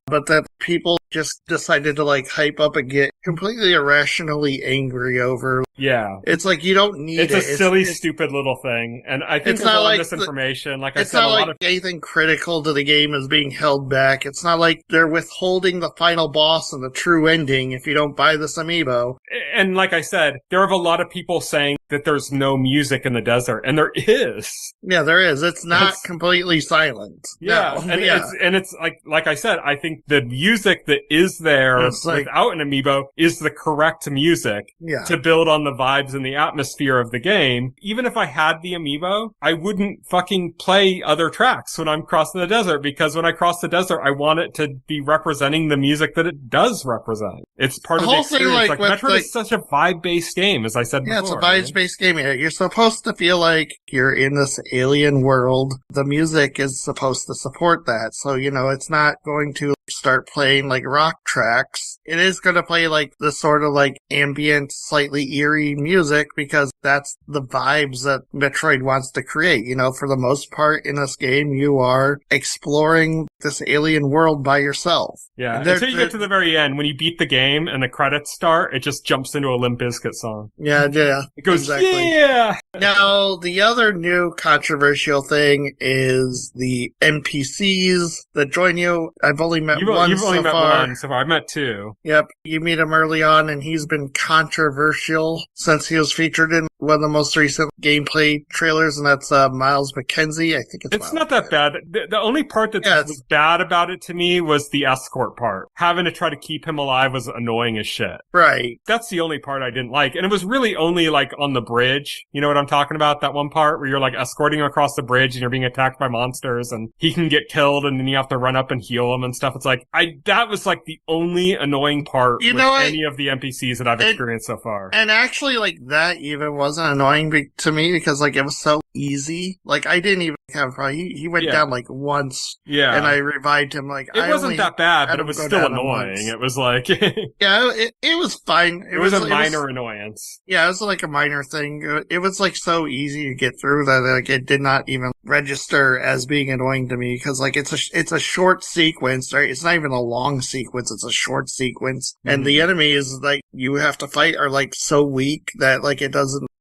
but that people just decided to like hype up and get completely irrationally angry over. Yeah. It's like you don't need it. It's a silly, stupid little thing. And I think there's a lot of misinformation. Like I said, it's not like anything critical to the game is being held back. It's not like they're withholding the final boss and the true ending if you don't buy this amiibo. And like I said, there are a lot of people saying that there's no music in the desert, and there is. Yeah, there is. It's not completely silent. Yeah, no. It's like I said, I think the music that is there without an amiibo is the correct music to build on the vibes and the atmosphere of the game. Even if I had the amiibo, I wouldn't fucking play other tracks when I'm crossing the desert, because when I cross the desert, I want it to be representing the music that it does represent. It's part of the experience. Like Metroid is such a vibe-based game, as I said before. Yeah, it's a vibes-based game. You're supposed to feel like you're in this alien world. The music is supposed to support that. So, it's not going to start playing like rock tracks. It is going to play like the sort of like ambient, slightly eerie music because that's the vibes that Metroid wants to create. For the most part in this game, you are exploring this alien world by yourself. Yeah, until you get to the very end, when you beat the game and the credits start, it just jumps into a Limp Bizkit song. Yeah. It goes, yeah! Now, the other new controversial thing is the NPCs that join you. I've only met one so far. I've met two. Yep. You meet him early on, and he's been controversial since he was featured in one of the most recent gameplay trailers, and that's Miles McKenzie. I think it's not that bad. The only part that was bad about it to me was the escort part. Having to try to keep him alive was annoying as shit. Right. That's the only part I didn't like. And it was really only like on the bridge. You know what I'm talking about? That one part where you're like escorting him across the bridge and you're being attacked by monsters and he can get killed and then you have to run up and heal him and stuff. It's like, that was like the only annoying part with any of the NPCs that I've experienced so far. And actually, like, that even wasn't annoying to me because, like, it was so easy. Like, I didn't even have a problem. He went down, like, once. Yeah. And I revived him. Like, it wasn't that bad, but it was still annoying. It was like... yeah, it was fine. It was a minor annoyance. Yeah, it was like a minor thing. It was, like, so easy to get through that, like, it did not even register as being annoying to me because, like, it's a short sequence, right? It's not even a long sequence. It's a short sequence. Mm-hmm. And the enemies, like, you have to fight are, like, so weak that, like, it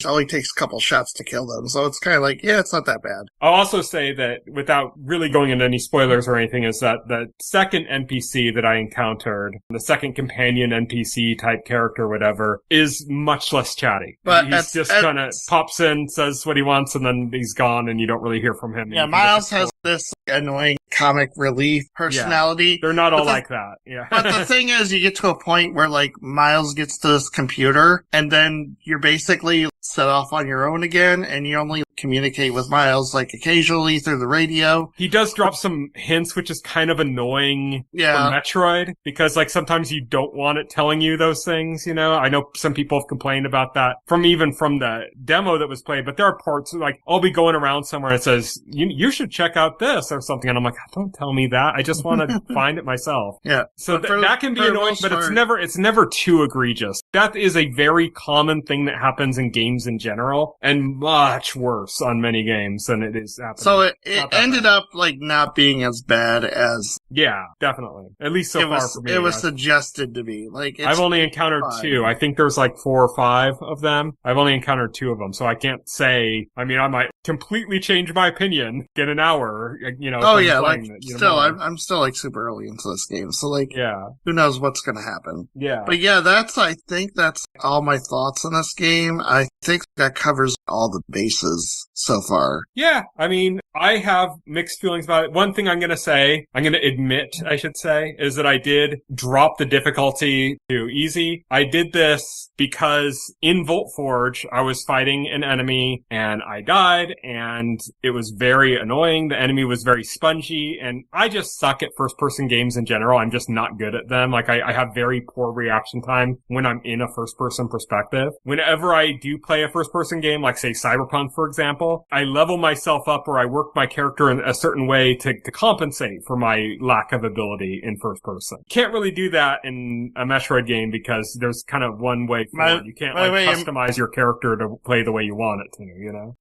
only takes a couple shots to kill them. So it's kind of like, yeah, it's not that bad. I'll also say that without really going into any spoilers or anything is that the second NPC that I encountered, the second companion NPC type character, whatever, is much less chatty. But he's just kind of pops in, says what he wants, and then he's gone and you don't really hear from him. Yeah, Miles has this annoying comic relief personality. Yeah, they're not all like that. Yeah. But the thing is, you get to a point where, like, Miles gets to this computer, and then you're basically set off on your own again, and you only communicate with Miles, like, occasionally through the radio. He does drop some hints, which is kind of annoying for Metroid, because, like, sometimes you don't want it telling you those things, I know some people have complained about that from the demo that was played, but there are parts, like, I'll be going around somewhere and it says, you should check out this or something, and I'm like, don't tell me that. I just want to find it myself. Yeah. So that can be annoying, but it's never too egregious. That is a very common thing that happens in games in general, and much worse on many games than it is happening. So it ended up, like, not being as bad as... Yeah, definitely. At least so far for me. It was suggested to be. Like, I've only encountered two. I think there's like 4 or 5 of them. I've only encountered 2 of them, so I can't say... I mean, I might completely change my opinion in an hour, Oh yeah, like, it, still, I'm still, like, super early into this game, so, like, yeah. who knows what's gonna happen. Yeah. But yeah, I think that's all my thoughts on this game. I think that covers all the bases so far. Yeah, I mean, I have mixed feelings about it. One thing I'm going to admit, I should say, is that I did drop the difficulty to easy. I did this because in Volt Forge, I was fighting an enemy and I died and it was very annoying. The enemy was very spongy and I just suck at first-person games in general. I'm just not good at them. Like, I have very poor reaction time when I'm in a first-person perspective. Whenever I do play a first-person game, like, say, Cyberpunk, for example, I level myself up or I work my character in a certain way to compensate for my lack of ability in first person. Can't really do that in a Metroid game because there's kind of one way forward. You can't customize your character to play the way you want it to,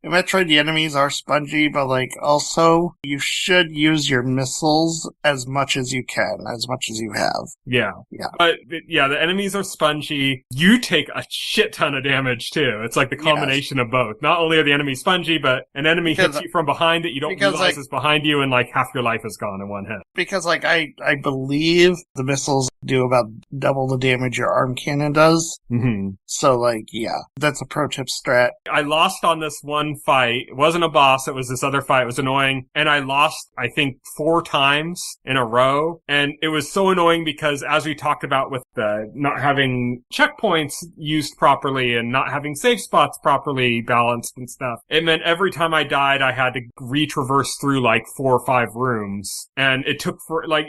In Metroid, the enemies are spongy, but like also you should use your missiles as much as you can, as much as you have. Yeah. Yeah. But yeah, the enemies are spongy. You take a shit ton of damage too. It's like the combination of both. Not only are the enemies spongy, but an enemy hits you from behind that you don't realize is behind you and like half your life is gone in one hit. Because like I believe the missiles do about double the damage your arm cannon does. Mm-hmm. So like, yeah, that's a pro tip strat. I lost on this one fight. It wasn't a boss. It was this other fight. It was annoying. And I lost, I think, 4 times in a row. And it was so annoying because as we talked about with the not having checkpoints used properly and not having safe spots properly balanced and stuff, it meant every time I died, I had to retraverse through like 4 or 5 rooms. And it took for like,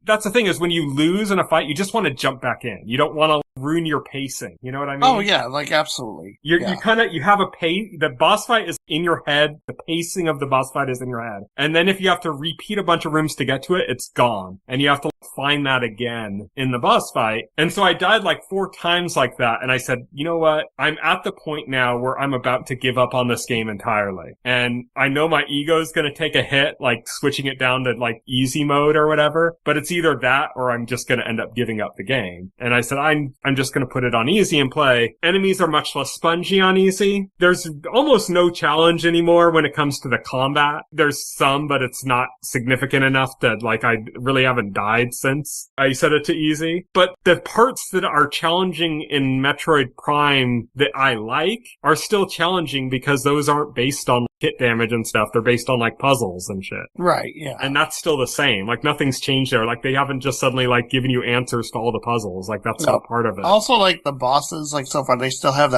that's the thing is when you lose in a fight, you just want to jump back in. You don't want to ruin your pacing. You know what I mean? Oh yeah, like absolutely. You have a pace. The boss fight is in your head. The pacing of the boss fight is in your head. And then if you have to repeat a bunch of rooms to get to it, it's gone. And you have to find that again in the boss fight. And so I died like 4 times like that. And I said, you know what? I'm at the point now where I'm about to give up on this game entirely. And I know my ego is going to take a hit, like switching it down to like easy mode or whatever. But it's either that or I'm just going to end up giving up the game. And I said, I'm just going to put it on easy and play. Enemies are much less spongy on easy. There's almost no challenge anymore when it comes to the combat. There's some, but it's not significant enough that like I really haven't died since I set it to easy. But the parts that are challenging in Metroid Prime that I like are still challenging because those aren't based on hit damage and stuff. They're based on like puzzles and shit. Right, yeah. And that's still the same. Like nothing's changed there. Like they haven't just suddenly like given you answers to all the puzzles. Like that's not part of it. Also, like the bosses, like so far, they still have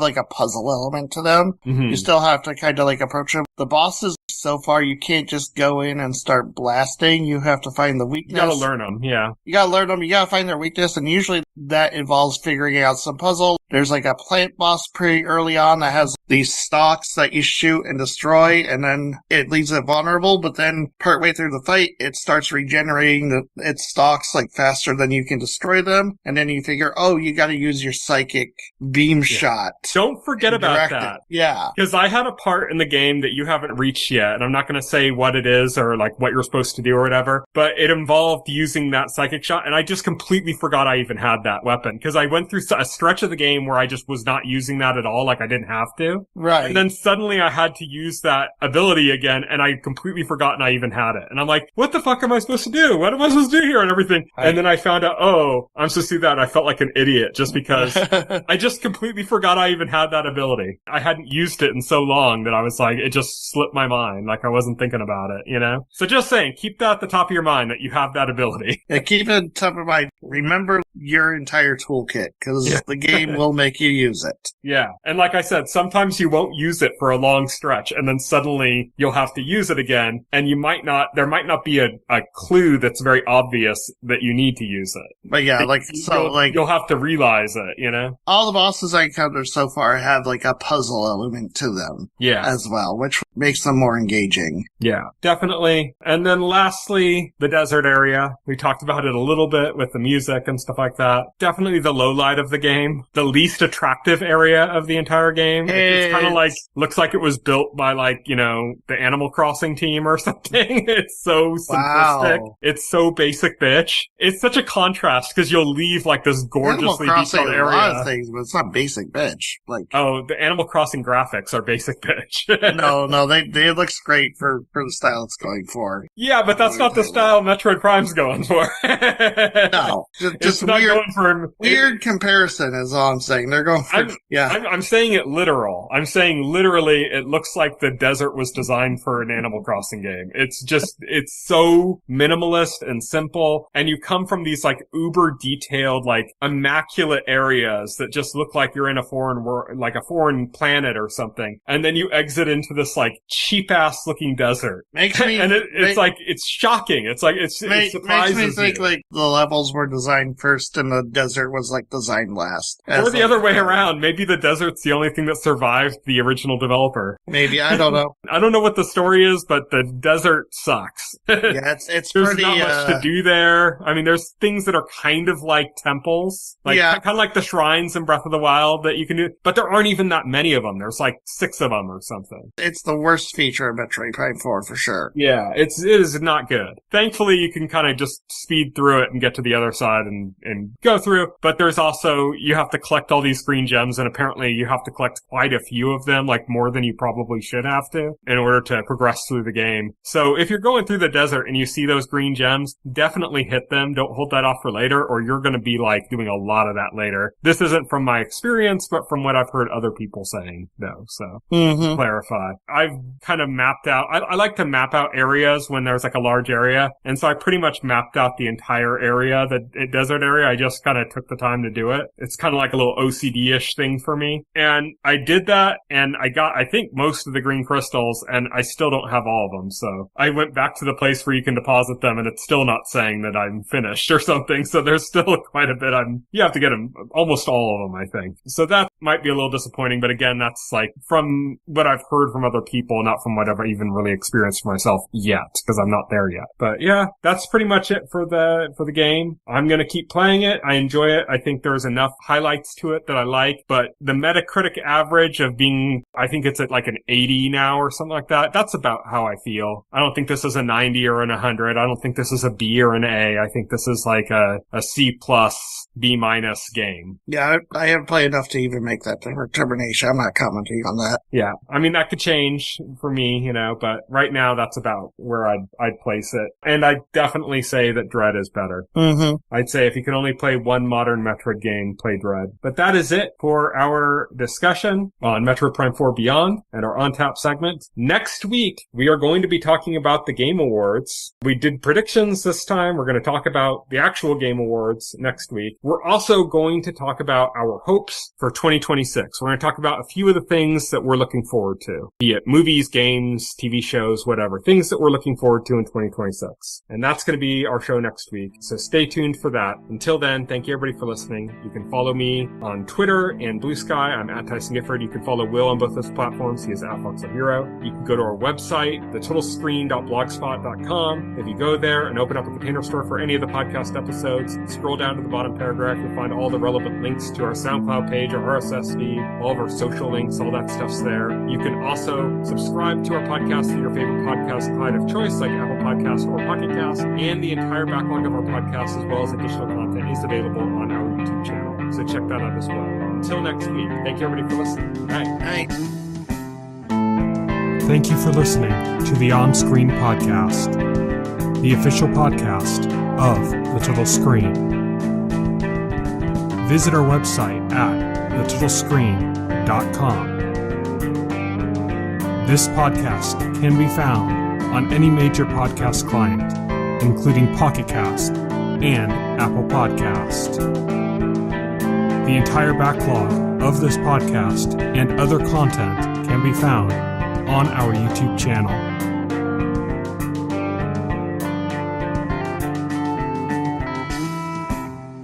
like a puzzle element to them. Mm-hmm. You still have to kind of like approach them. The bosses, so far, you can't just go in and start blasting. You have to find the weakness. You gotta learn them, yeah. You gotta learn them. You gotta find their weakness, and usually that involves figuring out some puzzle. There's like a plant boss pretty early on that has these stalks that you shoot and destroy, and then it leaves it vulnerable, but then partway through the fight, it starts regenerating its stalks like faster than you can destroy them, and then you figure, oh, you gotta use your psychic beam shot. Don't forget about that. Yeah. Because I had a part in the game that you haven't reached yet, and I'm not gonna say what it is or like what you're supposed to do or whatever, but it involved using that psychic shot, and I just completely forgot I even had that weapon, because I went through a stretch of the game where I just was not using that at all, like I didn't have to. Right. And then suddenly I had to use that ability again, and I completely forgotten I even had it. And I'm like, what the fuck am I supposed to do? What am I supposed to do here and everything? Right. And then I found out, oh, I'm supposed to do that. I felt like an idiot just because I just completely forgot I even had that ability. I hadn't used it in so long that I was like, it just slipped my mind. Like I wasn't thinking about it, you know? So just saying, keep that at the top of your mind that you have that ability. Yeah, keep it at the top of mind. Remember your entire toolkit, because the game will make you use it. Yeah. And like I said, sometimes you won't use it for a long stretch, and then suddenly you'll have to use it again, and there might not be a clue that's very obvious that you need to use it. But yeah, you'll have to realize it, you know? All the bosses I encountered so far have like a puzzle element to them. Yeah. As well, which makes them more engaging. Yeah, definitely. And then lastly, the desert area. We talked about it a little bit with the music and stuff like that. Definitely the low light of the game. The least attractive area of the entire game. It's kind of like, looks like it was built by like, you know, the Animal Crossing team or something. It's so simplistic. Wow. It's so basic bitch. It's such a contrast because you'll leave like this gorgeously detailed area. A lot of things, but it's not basic bitch. Like, oh, the Animal Crossing graphics are basic bitch. no, they looks great for the style it's going for. Yeah, but that's not the style Metroid Prime's going for. No, just not weird, going for weird comparison is all I'm saying. They're going for, I'm saying it literal. I'm saying literally it looks like the desert was designed for an Animal Crossing game. It's just, it's so minimalist and simple, and you come from these like uber detailed, like immaculate areas that just look like you're in a foreign world, like a foreign planet or something, and then you exit into this like cheap ass looking desert. Makes me, and it's like, it's shocking. It's like, it surprises makes me think you. like the levels were designed first and the desert was like designed last. Or the other way around. Maybe the desert's the only thing that survived the original developer. Maybe, I don't know. I don't know what the story is, but the desert sucks. Yeah, it's there's pretty, not much to do there. I mean, there's things that are kind of like temples, like kind of like the shrines in Breath of the Wild that you can do, but there aren't even that many of them. There's like 6 of them or something. It's the worst feature of Metroid Prime 4 for sure. Yeah, it is not good. Thankfully, you can kind of just speed through it and get to the other side and go through. But there's also, you have to collect all these green gems, and apparently you have to collect quite a few of them, like more than you probably should have to, in order to progress through the game. So if you're going through the desert and you see those green gems, definitely hit them. Don't hold that off for later, or you're going to be like doing a lot of that later. This isn't from my experience, but from what I've heard other people saying, though. So clarify. I've kind of mapped out, I like to map out areas when there's like a large area. And so I pretty much mapped out the entire area, the desert area. I just kind of took the time to do it. It's kind of like a little OCD-ish thing for me. And I did that, and I got, I think, most of the green crystals, and I still don't have all of them. So I went back to the place where you can deposit them, and it's still not saying that I'm finished or something. So there's still quite a bit. You have to get them, almost all of them, I think. So that might be a little disappointing, but again, that's like from what I've heard from other people, not from what I've even really experienced for myself yet, because I'm not there yet. But yeah, that's pretty much it for the game. I'm gonna keep playing it. I enjoy it. I think there's enough highlights to it that I like, but the Metacritic average of being, I think it's at like an 80 now or something like that. That's about how I feel. I don't think this is a 90 or an 100. I don't think this is a B or an A. I think this is like a C plus, B minus game. Yeah, I haven't played enough to even make that determination. I'm not commenting on that. Yeah, I mean, that could change for me, you know, but right now that's about where I'd place it. And I'd definitely say that Dread is better. I'd say if you can only play one modern Metroid game, play Dread. But that is it for our discussion on Metroid Prime 4 Beyond and our On Tap segment. Next week, we are going to be talking about the Game Awards. We did predictions this time. We're going to talk about the actual Game Awards next week. We're also going to talk about our hopes for 2026. We're going to talk about a few of the things that we're looking forward to, be it movies, games, TV shows, whatever, things that we're looking forward to in 2026. And that's going to be our show next week. So stay tuned for that. Until then, thank you everybody for listening. You can follow me on Twitter and Blue Sky. I'm at Tyson Gifford. You can follow Will on both those platforms. He is at Foxel Hero. You can go to our website, thetotalscreen.blogspot.com. If you go there and open up a container store for any of the podcast episodes, scroll down to the bottom paragraph, you'll find all the relevant links to our SoundCloud page, our RSS feed, all of our social links, all that stuff's there. You can also subscribe to our podcast through your favorite podcast client of choice, like Apple Podcasts or Pocket Casts, and the entire backlog of our podcasts, as well as additional content, is available on our YouTube channel. So check that out as well. Until next week, thank you everybody for listening. Bye. Thank you for listening to the On-Screen Podcast, the official podcast of The Total Screen. Visit our website at thetotalscreen.com. This podcast can be found on any major podcast client, including Pocket Cast and Apple Podcast. The entire backlog of this podcast and other content can be found on our YouTube channel.